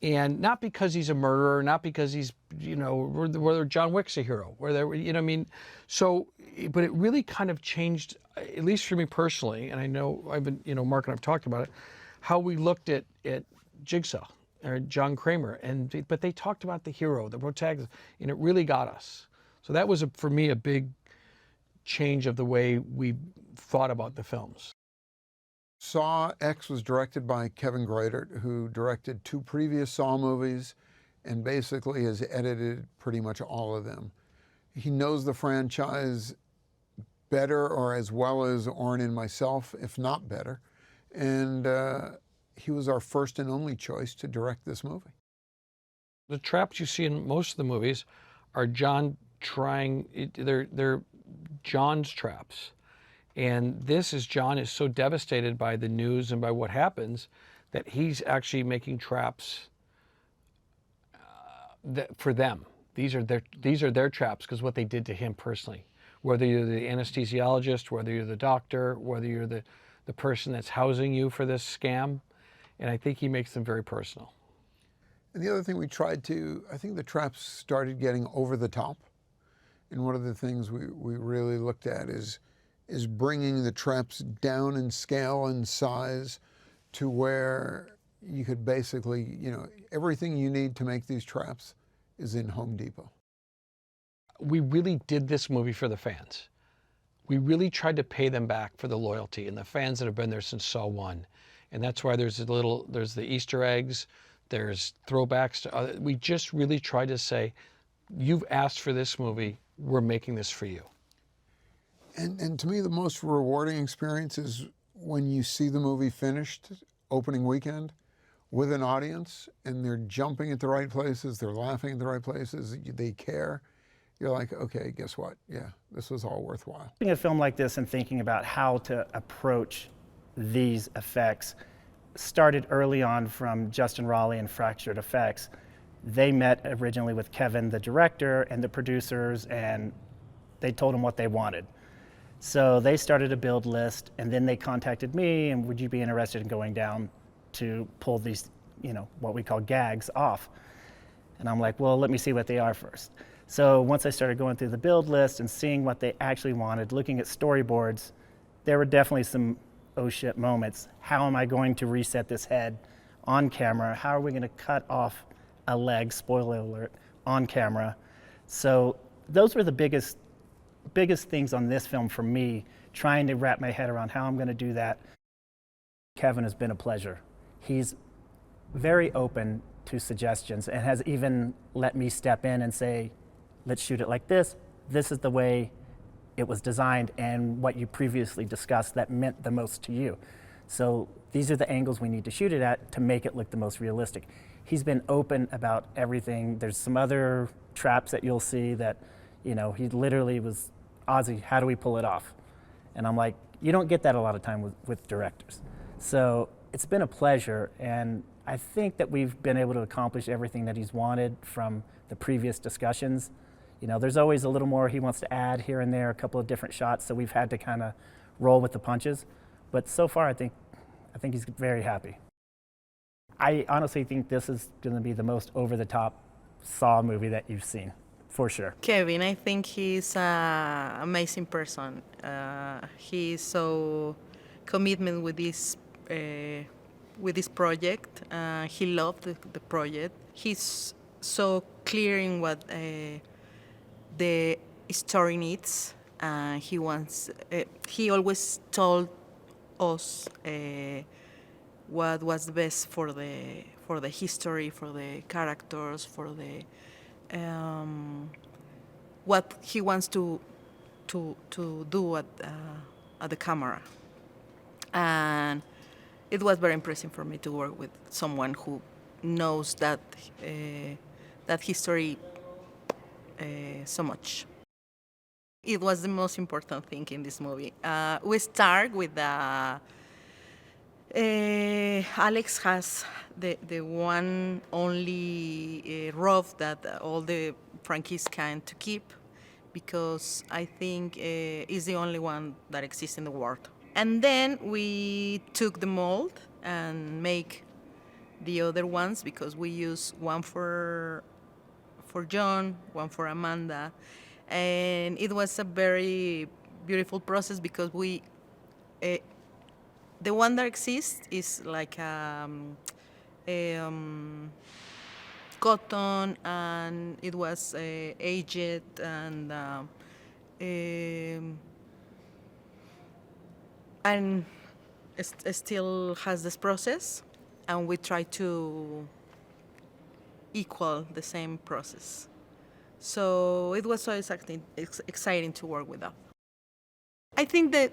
And not because he's a murderer, not because he's, whether John Wick's a hero, So, but it really kind of changed, at least for me personally, and I know Mark and I've talked about it, how we looked at Jigsaw, or John Kramer, but they talked about the hero, the protagonist, and it really got us. So that was, for me, a big change of the way we thought about the films. Saw X was directed by Kevin Greutert, who directed 2 previous Saw movies and basically has edited pretty much all of them. He knows the franchise better, or as well as Oren and myself, if not better. And he was our first and only choice to direct this movie. The traps you see in most of the movies are they're John's traps. And John is so devastated by the news and by what happens that he's actually making traps for them. These are their traps because what they did to him personally. Whether you're the anesthesiologist, whether you're the doctor, whether you're the person that's housing you for this scam. And I think he makes them very personal. And the other thing we tried to, I think the traps started getting over the top. And one of the things we really looked at is bringing the traps down in scale and size to where you could basically, everything you need to make these traps is in Home Depot. We really did this movie for the fans. We really tried to pay them back for the loyalty and the fans that have been there since Saw 1. And that's why there's the Easter eggs, there's throwbacks to other. We just really tried to say, you've asked for this movie, we're making this for you. And to me, the most rewarding experience is when you see the movie finished, opening weekend, with an audience, and they're jumping at the right places, they're laughing at the right places, they care. You're like, okay, guess what? Yeah, this was all worthwhile. Looking at a film like this and thinking about how to approach these effects started early on from Justin Raleigh and Fractured Effects. They met originally with Kevin, the director, and the producers, and they told him what they wanted. So they started a build list, and then they contacted me, and would you be interested in going down to pull these, what we call gags off? And I'm like, well, let me see what they are first. So once I started going through the build list and seeing what they actually wanted, looking at storyboards, there were definitely some oh shit moments. How am I going to reset this head on camera? How are we going to cut off a leg, spoiler alert, on camera? So those were the biggest things on this film for me, trying to wrap my head around how I'm going to do that. Kevin has been a pleasure. He's very open to suggestions and has even let me step in and say, let's shoot it like this. This is the way it was designed and what you previously discussed that meant the most to you. So these are the angles we need to shoot it at to make it look the most realistic. He's been open about everything. There's some other traps that you'll see that, you know, he literally was, Ozzy, how do we pull it off? And I'm like, you don't get that a lot of time with directors. So it's been a pleasure, and I think that we've been able to accomplish everything that he's wanted from the previous discussions. You know, there's always a little more he wants to add here and there, a couple of different shots, so we've had to kind of roll with the punches. But so far, I think he's very happy. I honestly think this is going to be the most over-the-top Saw movie that you've seen, for sure. Kevin, I think he's an amazing person. He's so commitment with this project. He loved the project. He's so clear in what the story needs. He wants. He always told us what was the best for the history, for the characters, for the what he wants to do at the camera. And it was very impressive for me to work with someone who knows that history so much. It was the most important thing in this movie. We start with Alex has the one only robe that all the Frankies can to keep, because I think is the only one that exists in the world. And then we took the mold and make the other ones, because we use one for John, one for Amanda. And it was a very beautiful process, because we, the one that exists is like cotton, and it was aged, and it still has this process, and we try to equal the same process. So it was so exciting to work with them. I think that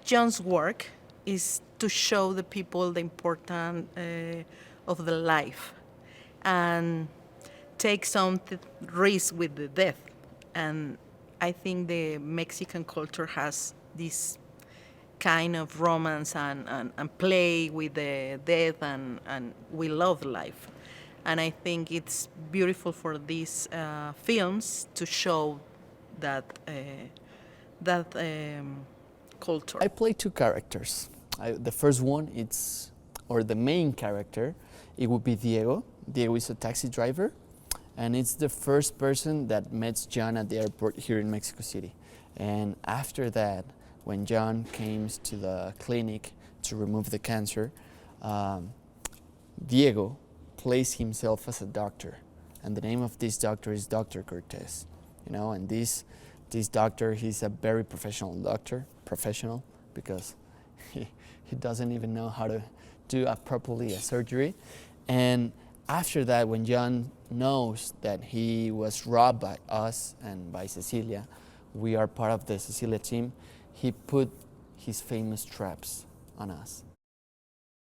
John's work is to show the people the importance of the life and take some risk with the death. And I think the Mexican culture has this kind of romance and play with the death, and we love life. And I think it's beautiful for these films to show that culture. I play two characters. The first one, the main character, it would be Diego. Diego is a taxi driver, and it's the first person that meets John at the airport here in Mexico City. And after that, when John came to the clinic to remove the cancer, Diego plays himself as a doctor, and the name of this doctor is Dr. Cortez. You know, and this doctor, he's a very professional doctor, because he doesn't even know how to do properly a surgery. And after that, when John knows that he was robbed by us and by Cecilia, we are part of the Cecilia team, he put his famous traps on us.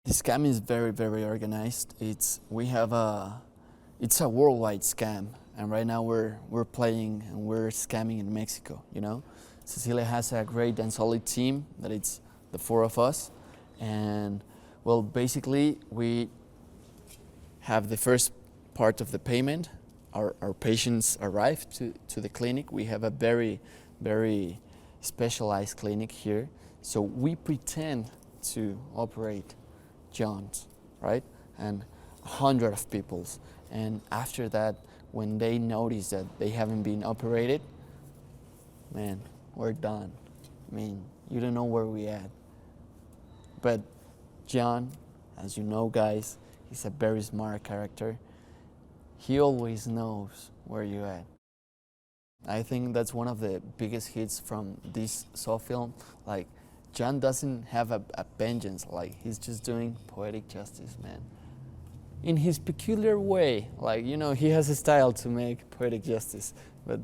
The scam is very, very organized. It's a worldwide scam, and right now we're playing and we're scamming in Mexico. You know, Cecilia has a great and solid team that it's the four of us, and well, basically we have the first part of the payment. Our patients arrive to the clinic. We have a very, very specialized clinic here, so we pretend to operate John's, right? And 100 of people's. And after that, when they notice that they haven't been operated, man, we're done. I mean, you don't know where we at. But John, as you know, guys, He's a very smart character. He always knows where you're at. I think that's one of the biggest hits from this Saw film. Like, John doesn't have a vengeance, like he's just doing poetic justice, man. In his peculiar way, like, you know, he has a style to make poetic justice, but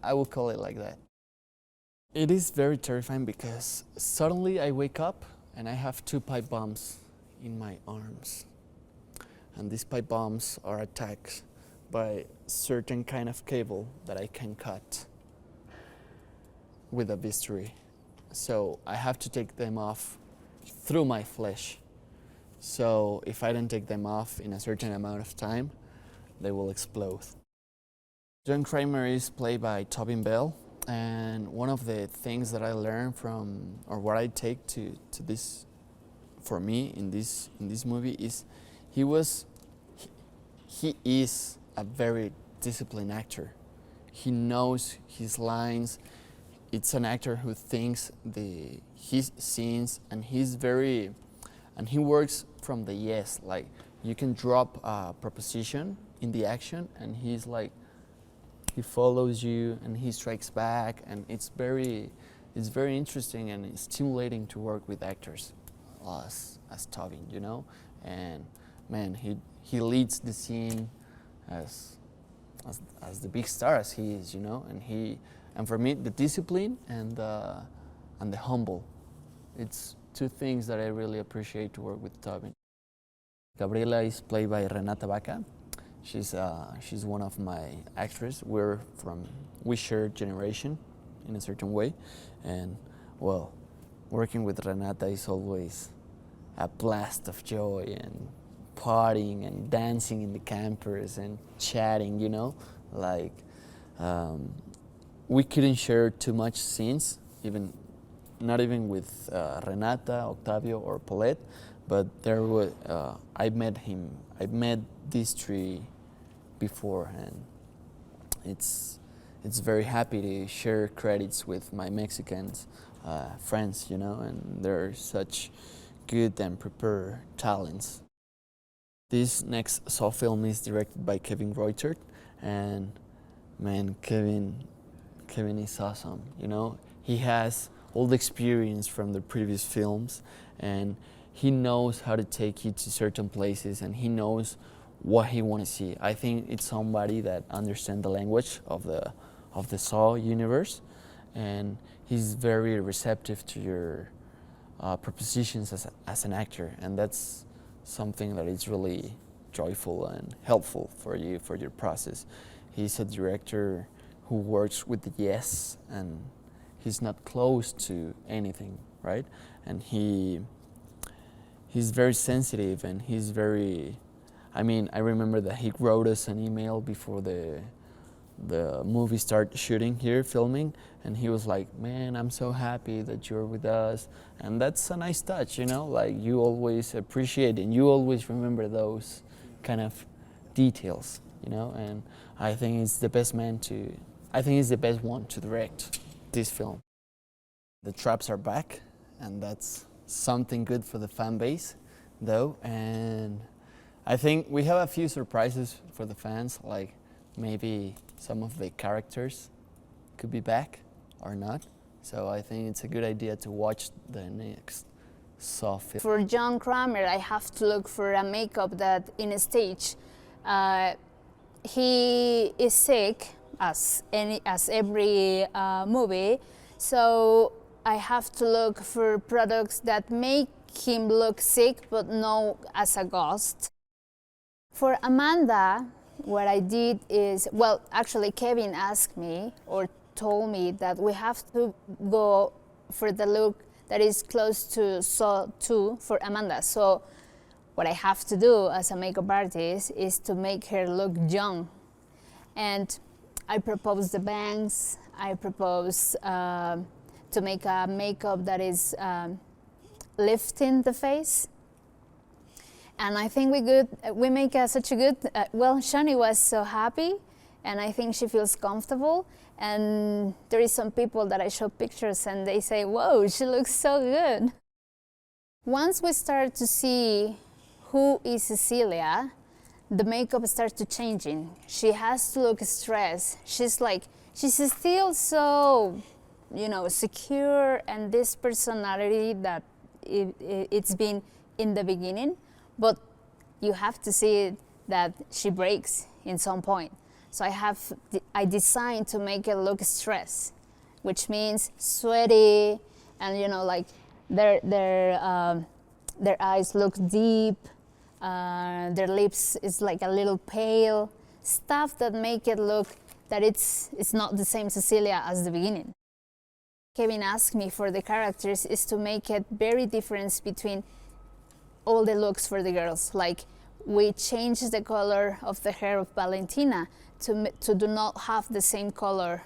I will call it like that. It is very terrifying because suddenly I wake up and I have 2 pipe bombs in my arms. And these pipe bombs are attacked by certain kind of cable that I can cut with a bisturi. So I have to take them off through my flesh. So if I don't take them off in a certain amount of time, they will explode. John Kramer is played by Tobin Bell, and one of the things that I learned from, or what I take to this, for me in this movie, is he is a very disciplined actor. He knows his lines. It's an actor who thinks his scenes, and he works from the yes. Like, you can drop a proposition in the action, and he follows you and he strikes back, and it's very interesting and stimulating to work with actors as Tobin, you know. And man, he leads the scene as the big star as he is, you know. And for me, the discipline and the humble, it's 2 things that I really appreciate to work with Tobin. Gabriela is played by Renata Vaca. She's one of my actresses. We share generation in a certain way, and well, working with Renata is always a blast of joy and partying and dancing in the campers and chatting, you know. Like, we couldn't share too much scenes, not even with Renata, Octavio, or Paulette, but I met these 3 before, and it's very happy to share credits with my Mexican friends, you know, and they're such good and prepared talents. This next Saw film is directed by Kevin Greutert, and man, Kevin is awesome, you know. He has all the experience from the previous films, and he knows how to take you to certain places, and he knows what he wants to see. I think it's somebody that understands the language of the Saw universe, and he's very receptive to your propositions as an actor, and that's something that is really joyful and helpful for you, for your process. He's a director who works with the yes, and he's not close to anything, right? And he's very sensitive, and he's very, I remember that he wrote us an email before the movie started shooting here, filming, and he was like, man, I'm so happy that you're with us. And that's a nice touch, you know, like, you always appreciate and you always remember those kind of details, you know. And I think he's the best one to direct this film. The traps are back, and that's something good for the fan base, though. And I think we have a few surprises for the fans, like maybe some of the characters could be back or not. So I think it's a good idea to watch the next Saw film. For John Kramer, I have to look for a makeup that in a stage, he is sick as every movie, so I have to look for products that make him look sick but not as a ghost. For Amanda, what I did is, well, actually Kevin asked me or told me that we have to go for the look that is close to Saw 2 for Amanda. So what I have to do as a makeup artist is to make her look young. And I propose the bangs, I propose to make a makeup that is lifting the face. And I think we make such a good, well, Shani was so happy, and I think she feels comfortable. And there is some people that I show pictures and they say, whoa, she looks so good. Once we start to see who is Cecilia, the makeup starts to changing. She has to look stressed. She's still so, secure, and this personality that it's been in the beginning, but you have to see it that she breaks in some point. So I designed to make it look stressed, which means sweaty, and their eyes look deep, their lips is like a little pale, stuff that make it look that it's not the same Cecilia as the beginning. Kevin asked me for the characters is to make it very different between all the looks for the girls. Like, we changed the color of the hair of Valentina to do not have the same color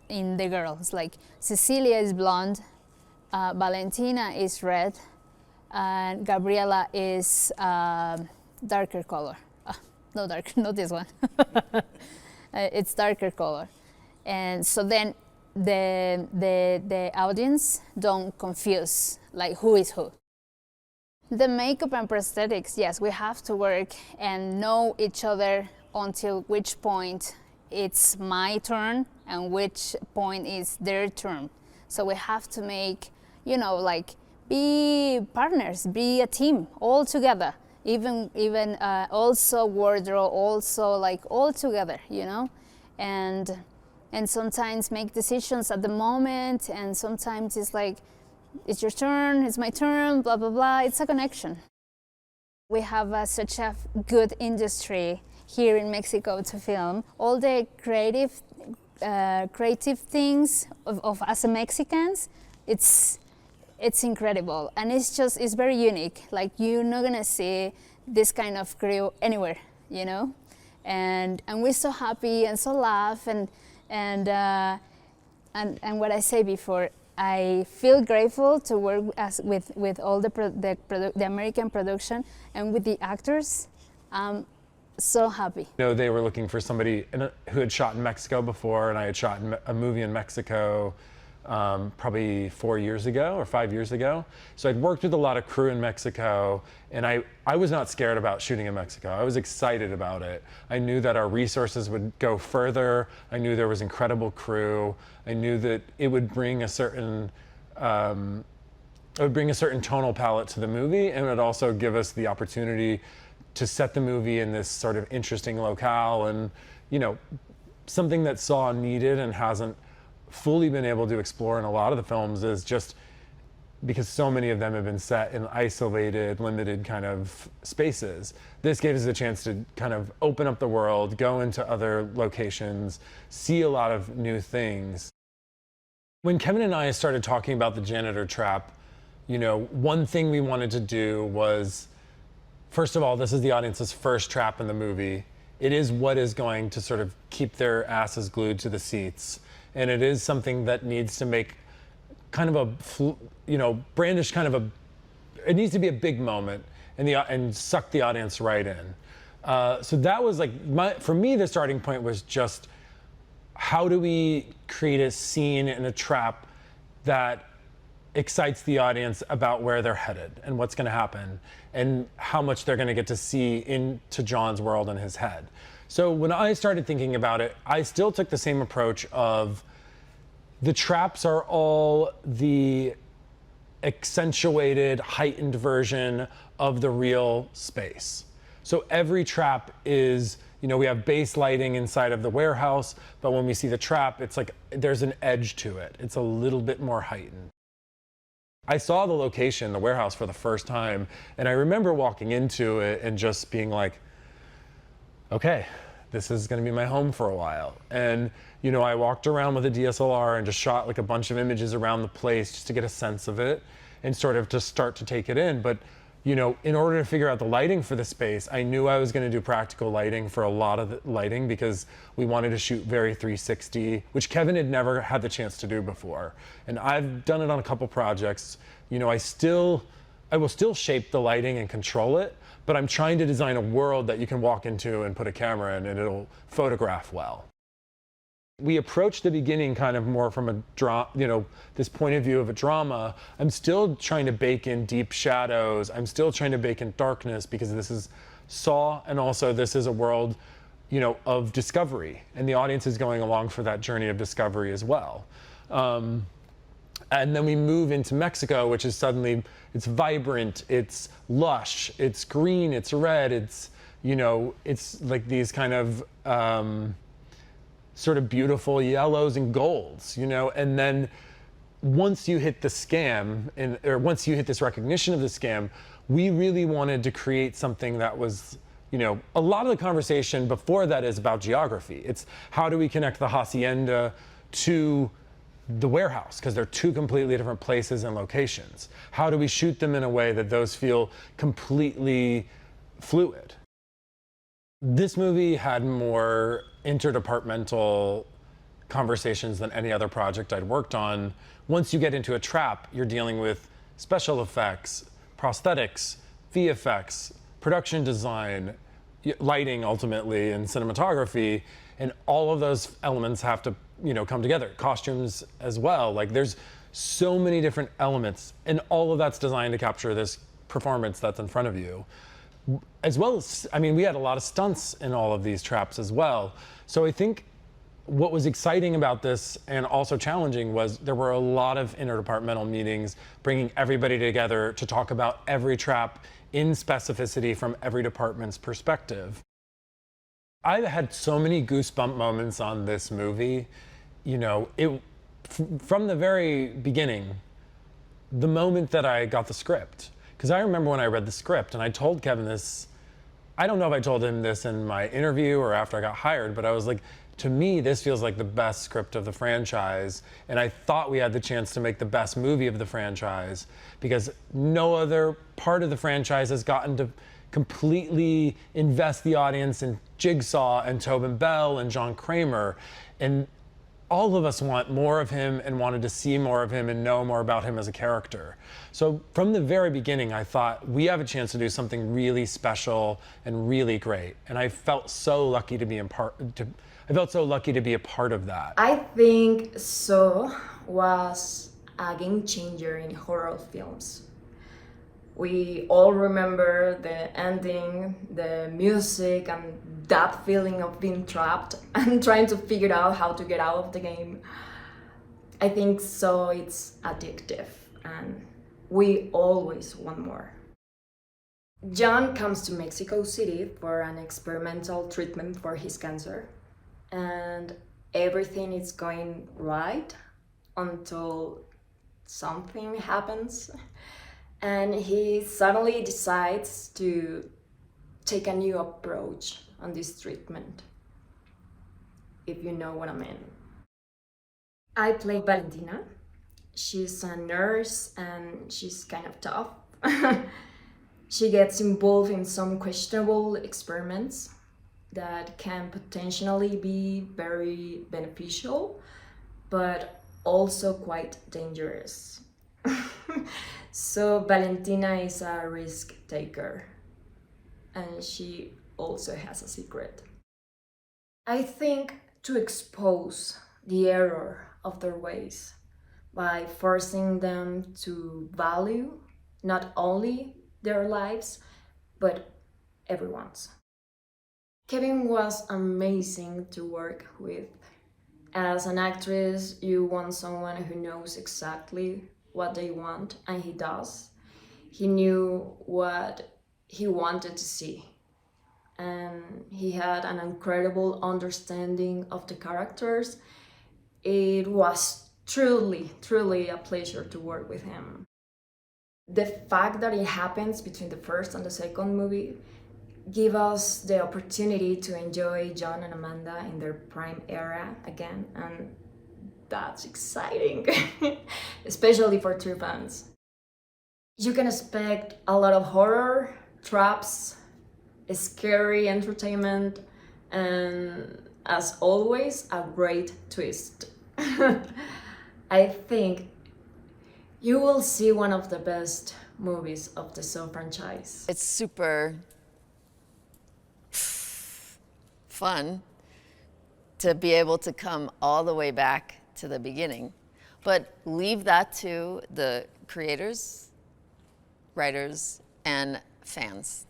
in the girls. Like, Cecilia is blonde, Valentina is red, and Gabriela is darker color. No darker, not this one. It's darker color. And so then the audience don't confuse like who is who. The makeup and prosthetics, yes, we have to work and know each other until which point it's my turn and which point is their turn. So we have to make, be partners, be a team all together. Even also wardrobe, also all together, and sometimes make decisions at the moment, and sometimes it's like, it's your turn, it's my turn, blah, blah, blah. It's a connection. We have such a good industry here in Mexico to film. All the creative things of as a Mexicans, it's incredible, and it's very unique. Like, you're not gonna see this kind of crew anywhere, and we're so happy and so laugh and what I say before, I feel grateful to work with all the American production and with the actors. I'm so happy. They were looking for somebody who had shot in Mexico before, and I had shot a movie in Mexico probably 4 years ago or 5 years ago. So I'd worked with a lot of crew in Mexico, and I was not scared about shooting in Mexico. I was excited about it. I knew that our resources would go further. I knew there was incredible crew. I knew that it would bring a certain tonal palette to the movie, and it would also give us the opportunity to set the movie in this sort of interesting locale, and something that Saw needed and hasn't fully been able to explore in a lot of the films is just because so many of them have been set in isolated, limited kind of spaces. This gave us a chance to kind of open up the world, go into other locations, see a lot of new things. When Kevin and I started talking about the janitor trap, one thing we wanted to do was, first of all, this is the audience's first trap in the movie. It is what is going to sort of keep their asses glued to the seats. And it is something that needs to make kind of brandish kind of it needs to be a big moment and suck the audience right in. So that was for me, the starting point was just, how do we create a scene and a trap that excites the audience about where they're headed and what's going to happen and how much they're going to get to see into John's world in his head. So when I started thinking about it, I still took the same approach of the traps are all the accentuated, heightened version of the real space. So every trap is, we have base lighting inside of the warehouse, but when we see the trap, it's like there's an edge to it. It's a little bit more heightened. I saw the location, the warehouse, for the first time, and I remember walking into it and just being like, okay, this is going to be my home for a while. And I walked around with a DSLR and just shot a bunch of images around the place just to get a sense of it and sort of just start to take it in. But in order to figure out the lighting for the space, I knew I was going to do practical lighting for a lot of the lighting because we wanted to shoot very 360, which Kevin had never had the chance to do before. And I've done it on a couple projects. I will still shape the lighting and control it, but I'm trying to design a world that you can walk into and put a camera in and it'll photograph well. We approach the beginning kind of more from a this point of view of a drama. I'm still trying to bake in deep shadows. I'm still trying to bake in darkness because this is Saw, and also this is a world, of discovery, and the audience is going along for that journey of discovery as well. And then we move into Mexico, which is suddenly, it's vibrant, it's lush, it's green, it's red, it's like these kind of sort of beautiful yellows and golds, and then once you hit the scam, or once you hit this recognition of the scam, we really wanted to create something that was, a lot of the conversation before that is about geography. It's how do we connect the hacienda to the warehouse, because they're two completely different places and locations. How do we shoot them in a way that those feel completely fluid? This movie had more interdepartmental conversations than any other project I'd worked on. Once you get into a trap, you're dealing with special effects, prosthetics, VFX, production design, lighting ultimately, and cinematography, and all of those elements have to come together. Costumes as well. Like, there's so many different elements, and all of that's designed to capture this performance that's in front of you. As well as, we had a lot of stunts in all of these traps as well. So I think what was exciting about this, and also challenging, was there were a lot of interdepartmental meetings, bringing everybody together to talk about every trap in specificity from every department's perspective. I've had so many goosebump moments on this movie. From the very beginning, the moment that I got the script, because I remember when I read the script, and I told Kevin this, I don't know if I told him this in my interview or after I got hired, but I was like, to me, this feels like the best script of the franchise, and I thought we had the chance to make the best movie of the franchise, because no other part of the franchise has gotten to completely invest the audience in Jigsaw and Tobin Bell and John Kramer, and all of us want more of him and wanted to see more of him and know more about him as a character. So from the very beginning, I thought we have a chance to do something really special and really great, and I felt so lucky to be a part of that. I think Saw was a game changer in horror films. We all remember the ending, the music, and that feeling of being trapped and trying to figure out how to get out of the game. I think so it's addictive, and we always want more. John comes to Mexico City for an experimental treatment for his cancer, and everything is going right until something happens. And he suddenly decides to take a new approach on this treatment, if you know what I mean. I play Valentina. She's a nurse and she's kind of tough. She gets involved in some questionable experiments that can potentially be very beneficial, but also quite dangerous. So Valentina is a risk taker, and she also has a secret. I think to expose the error of their ways by forcing them to value not only their lives, but everyone's. Kevin was amazing to work with. As an actress, you want someone who knows exactly what they want, and he does. He knew what he wanted to see, and he had an incredible understanding of the characters. It was truly a pleasure to work with him. The fact that it happens between the first and the second movie give us the opportunity to enjoy John and Amanda in their prime era again, and that's exciting, especially for true fans. You can expect a lot of horror, traps, scary entertainment, and as always, a great twist. I think you will see one of the best movies of the Saw franchise. It's super fun to be able to come all the way back to the beginning. But leave that to the creators, writers, and fans.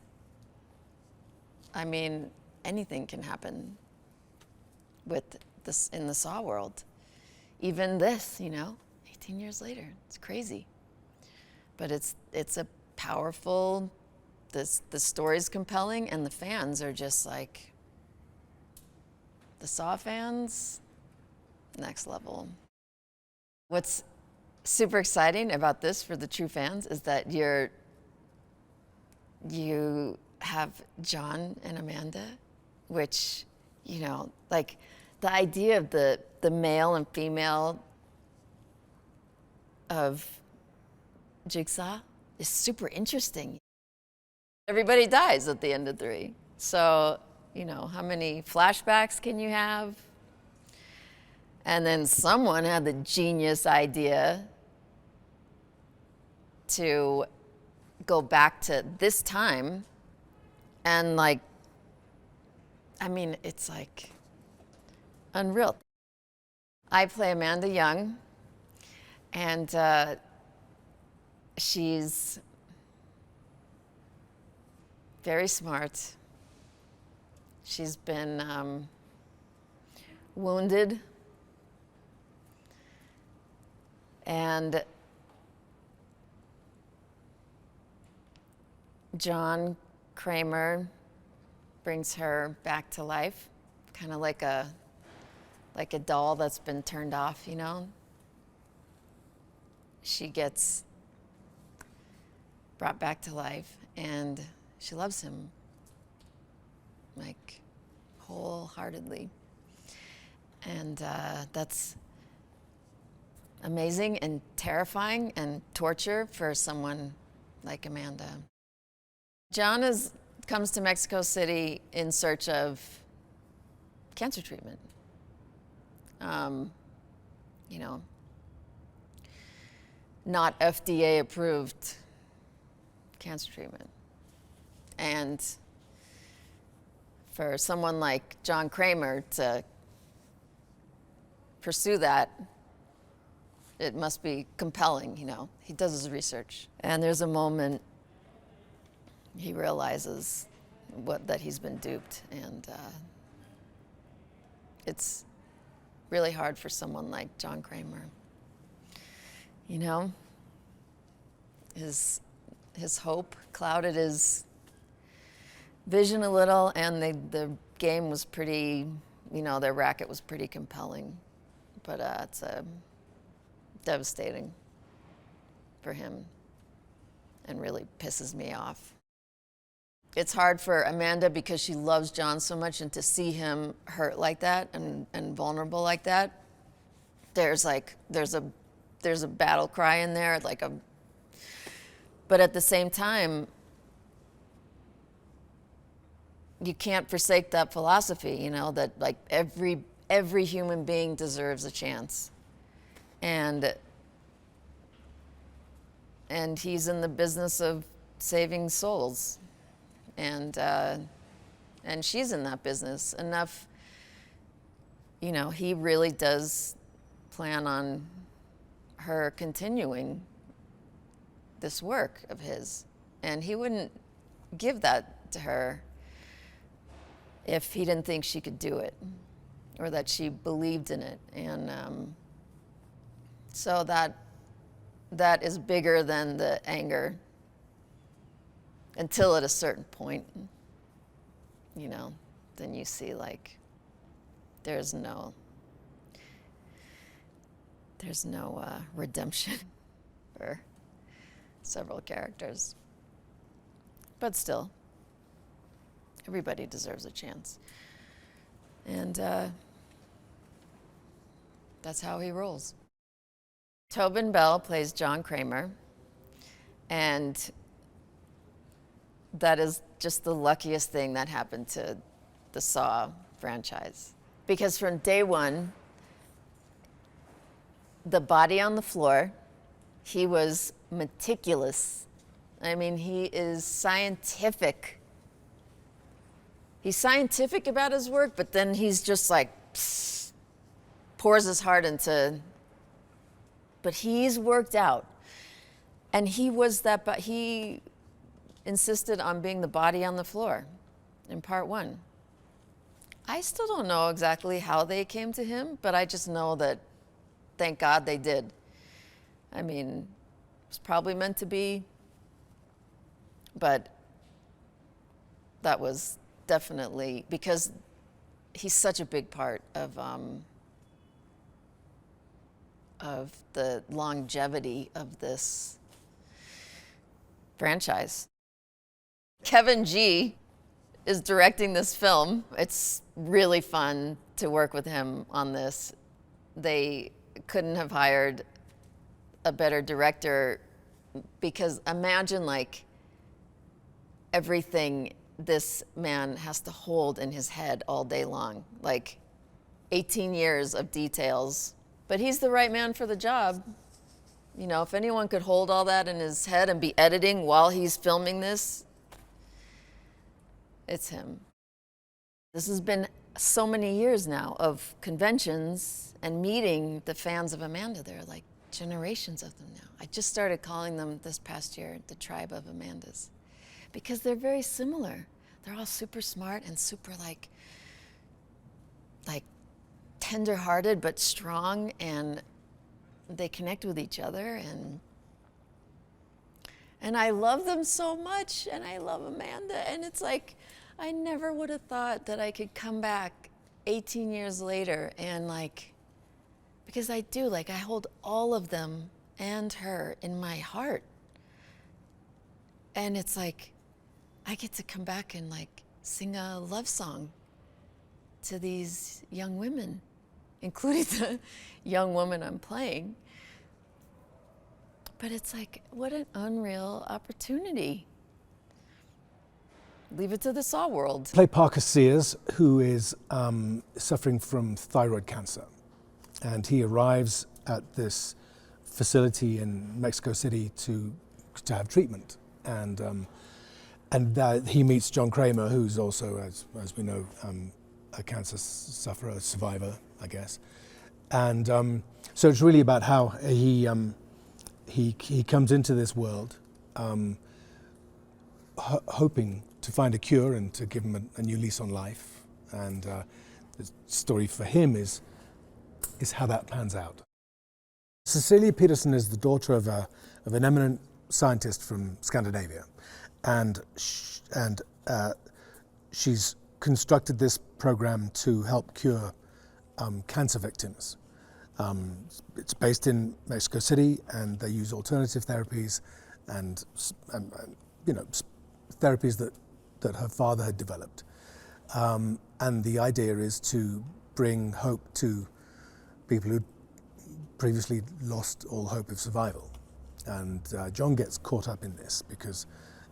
I mean, anything can happen with this in the Saw world. Even this, 18 years later, it's crazy. But it's a powerful, the story's compelling, and the fans are just like, the Saw fans, next level. What's super exciting about this for the true fans is that you have John and Amanda, which, like the idea of the male and female of Jigsaw is super interesting. Everybody dies at the end of 3. So, how many flashbacks can you have? And then someone had the genius idea to go back to this time and it's like unreal. I play Amanda Young, and she's very smart. She's been wounded, and John Kramer brings her back to life, kind of like a doll that's been turned off, She gets brought back to life, and she loves him, wholeheartedly. And that's amazing and terrifying and torture for someone like Amanda. John comes to Mexico City in search of cancer treatment. Not FDA approved cancer treatment. And for someone like John Kramer to pursue that, it must be compelling, He does his research. And there's a moment he realizes that he's been duped, and it's really hard for someone like John Kramer. His hope clouded his vision a little, and the game was pretty, their racket was pretty compelling. But it's devastating for him and really pisses me off. It's hard for Amanda because she loves John so much, and to see him hurt like that and vulnerable like that, there's a battle cry in there, but at the same time, you can't forsake that philosophy, that every human being deserves a chance. And he's in the business of saving souls. And she's in that business enough. He really does plan on her continuing this work of his, and he wouldn't give that to her if he didn't think she could do it or that she believed in it. And so that is bigger than the anger, until at a certain point, then you see there's no redemption for several characters. But still, everybody deserves a chance. And that's how he rolls. Tobin Bell plays John Kramer, and that is just the luckiest thing that happened to the Saw franchise. Because from day one, the body on the floor, he was meticulous. He is scientific. He's scientific about his work, but then he's just pours his heart into, but he's worked out. And he was that, but he insisted on being the body on the floor in part 1. I still don't know exactly how they came to him, but I just know that, thank God they did. I mean, it was probably meant to be, but that was definitely, because he's such a big part of the longevity of this franchise. Kevin G is directing this film. It's really fun to work with him on this. They couldn't have hired a better director, because imagine like everything this man has to hold in his head all day long, like 18 years of details. But he's the right man for the job. You know, if anyone could hold all that in his head and be editing while he's filming this, it's him. This has been so many years now of conventions and meeting the fans of Amanda. There are like generations of them now. I just started calling them this past year the tribe of Amandas, because they're very similar. They're all super smart and super like tender-hearted but strong, and they connect with each other, and I love them so much, and I love Amanda, and it's like I never would have thought that I could come back 18 years later and like, because I do, like I hold all of them and her in my heart, and it's like I get to come back and like sing a love song to these young women, including the young woman I'm playing. But it's like, what an unreal opportunity. Leave it to the Saw world. Play Parker Sears, who is suffering from thyroid cancer. And he arrives at this facility in Mexico City to have treatment. And he meets John Kramer, who's also, as we know, a cancer sufferer, a survivor, I guess. And so it's really about how he comes into this world hoping to find a cure and to give him a new lease on life. And the story for him is how that pans out. Cecilia Peterson is the daughter of an eminent scientist from Scandinavia, and she's constructed this program to help cure cancer victims. It's based in Mexico City, and they use alternative therapies and therapies that her father had developed. And the idea is to bring hope to people who previously lost all hope of survival. And John gets caught up in this because,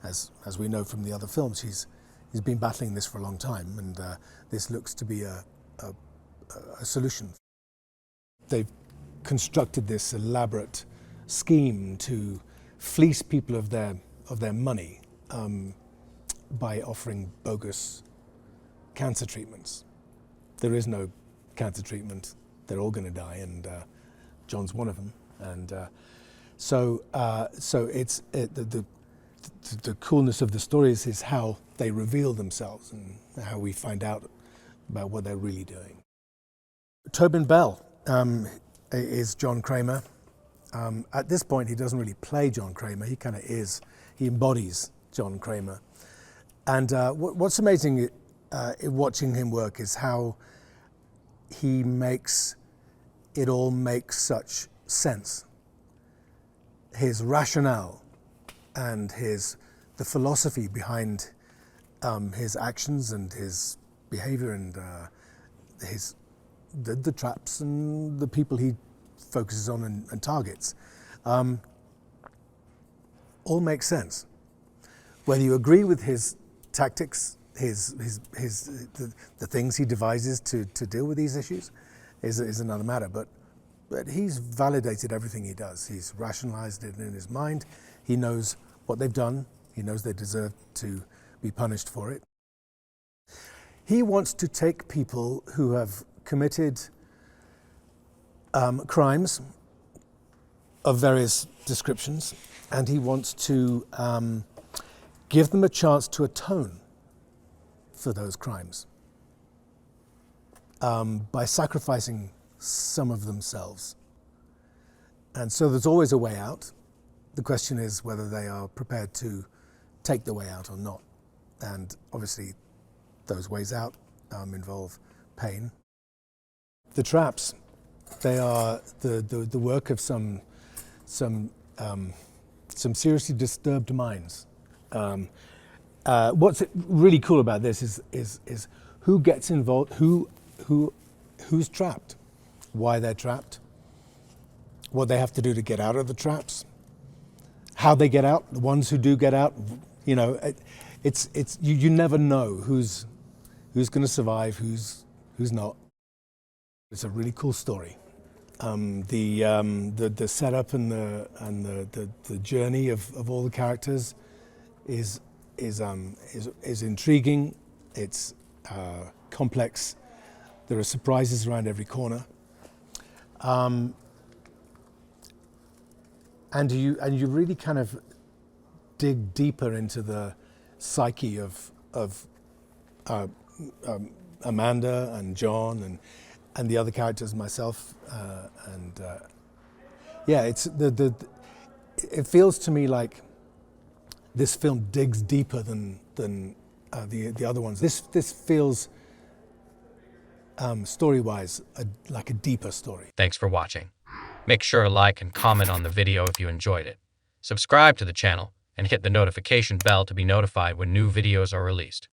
as we know from the other films, he's been battling this for a long time, and this looks to be a solution. They've constructed this elaborate scheme to fleece people of their money by offering bogus cancer treatments. There is no cancer treatment. They're all going to die, and John's one of them. And so it's the coolness of the stories is how they reveal themselves and how we find out about what they're really doing. Tobin Bell is John Kramer. At this point, he doesn't really play John Kramer. He kind of is. He embodies John Kramer. And what's amazing in watching him work is how he makes it all make such sense. His rationale and the philosophy behind his actions and his behavior and the traps and the people he focuses on and targets all make sense. Whether you agree with his tactics, the things he devises to deal with these issues is another matter. But he's validated everything he does. He's rationalized it in his mind. He knows what they've done. He knows they deserve to be punished for it. He wants to take people who have committed crimes of various descriptions, and he wants to give them a chance to atone for those crimes by sacrificing some of themselves. And so there's always a way out. The question is whether they are prepared to take the way out or not. And obviously those ways out involve pain. The traps, they are the work of some seriously disturbed minds. What's really cool about this is who gets involved, who's trapped, why they're trapped, what they have to do to get out of the traps, how they get out, the ones who do get out. You know, you never know who's going to survive, who's not. It's a really cool story. The setup and the journey of all the characters is intriguing. It's complex. There are surprises around every corner. And you really kind of dig deeper into the psyche of Amanda and John and the other characters, myself, yeah, it's it feels to me like this film digs deeper than the other ones. This feels story-wise like a deeper story. Thanks for watching. Make sure to like and comment on the video if you enjoyed it. Subscribe to the channel and hit the notification bell to be notified when new videos are released.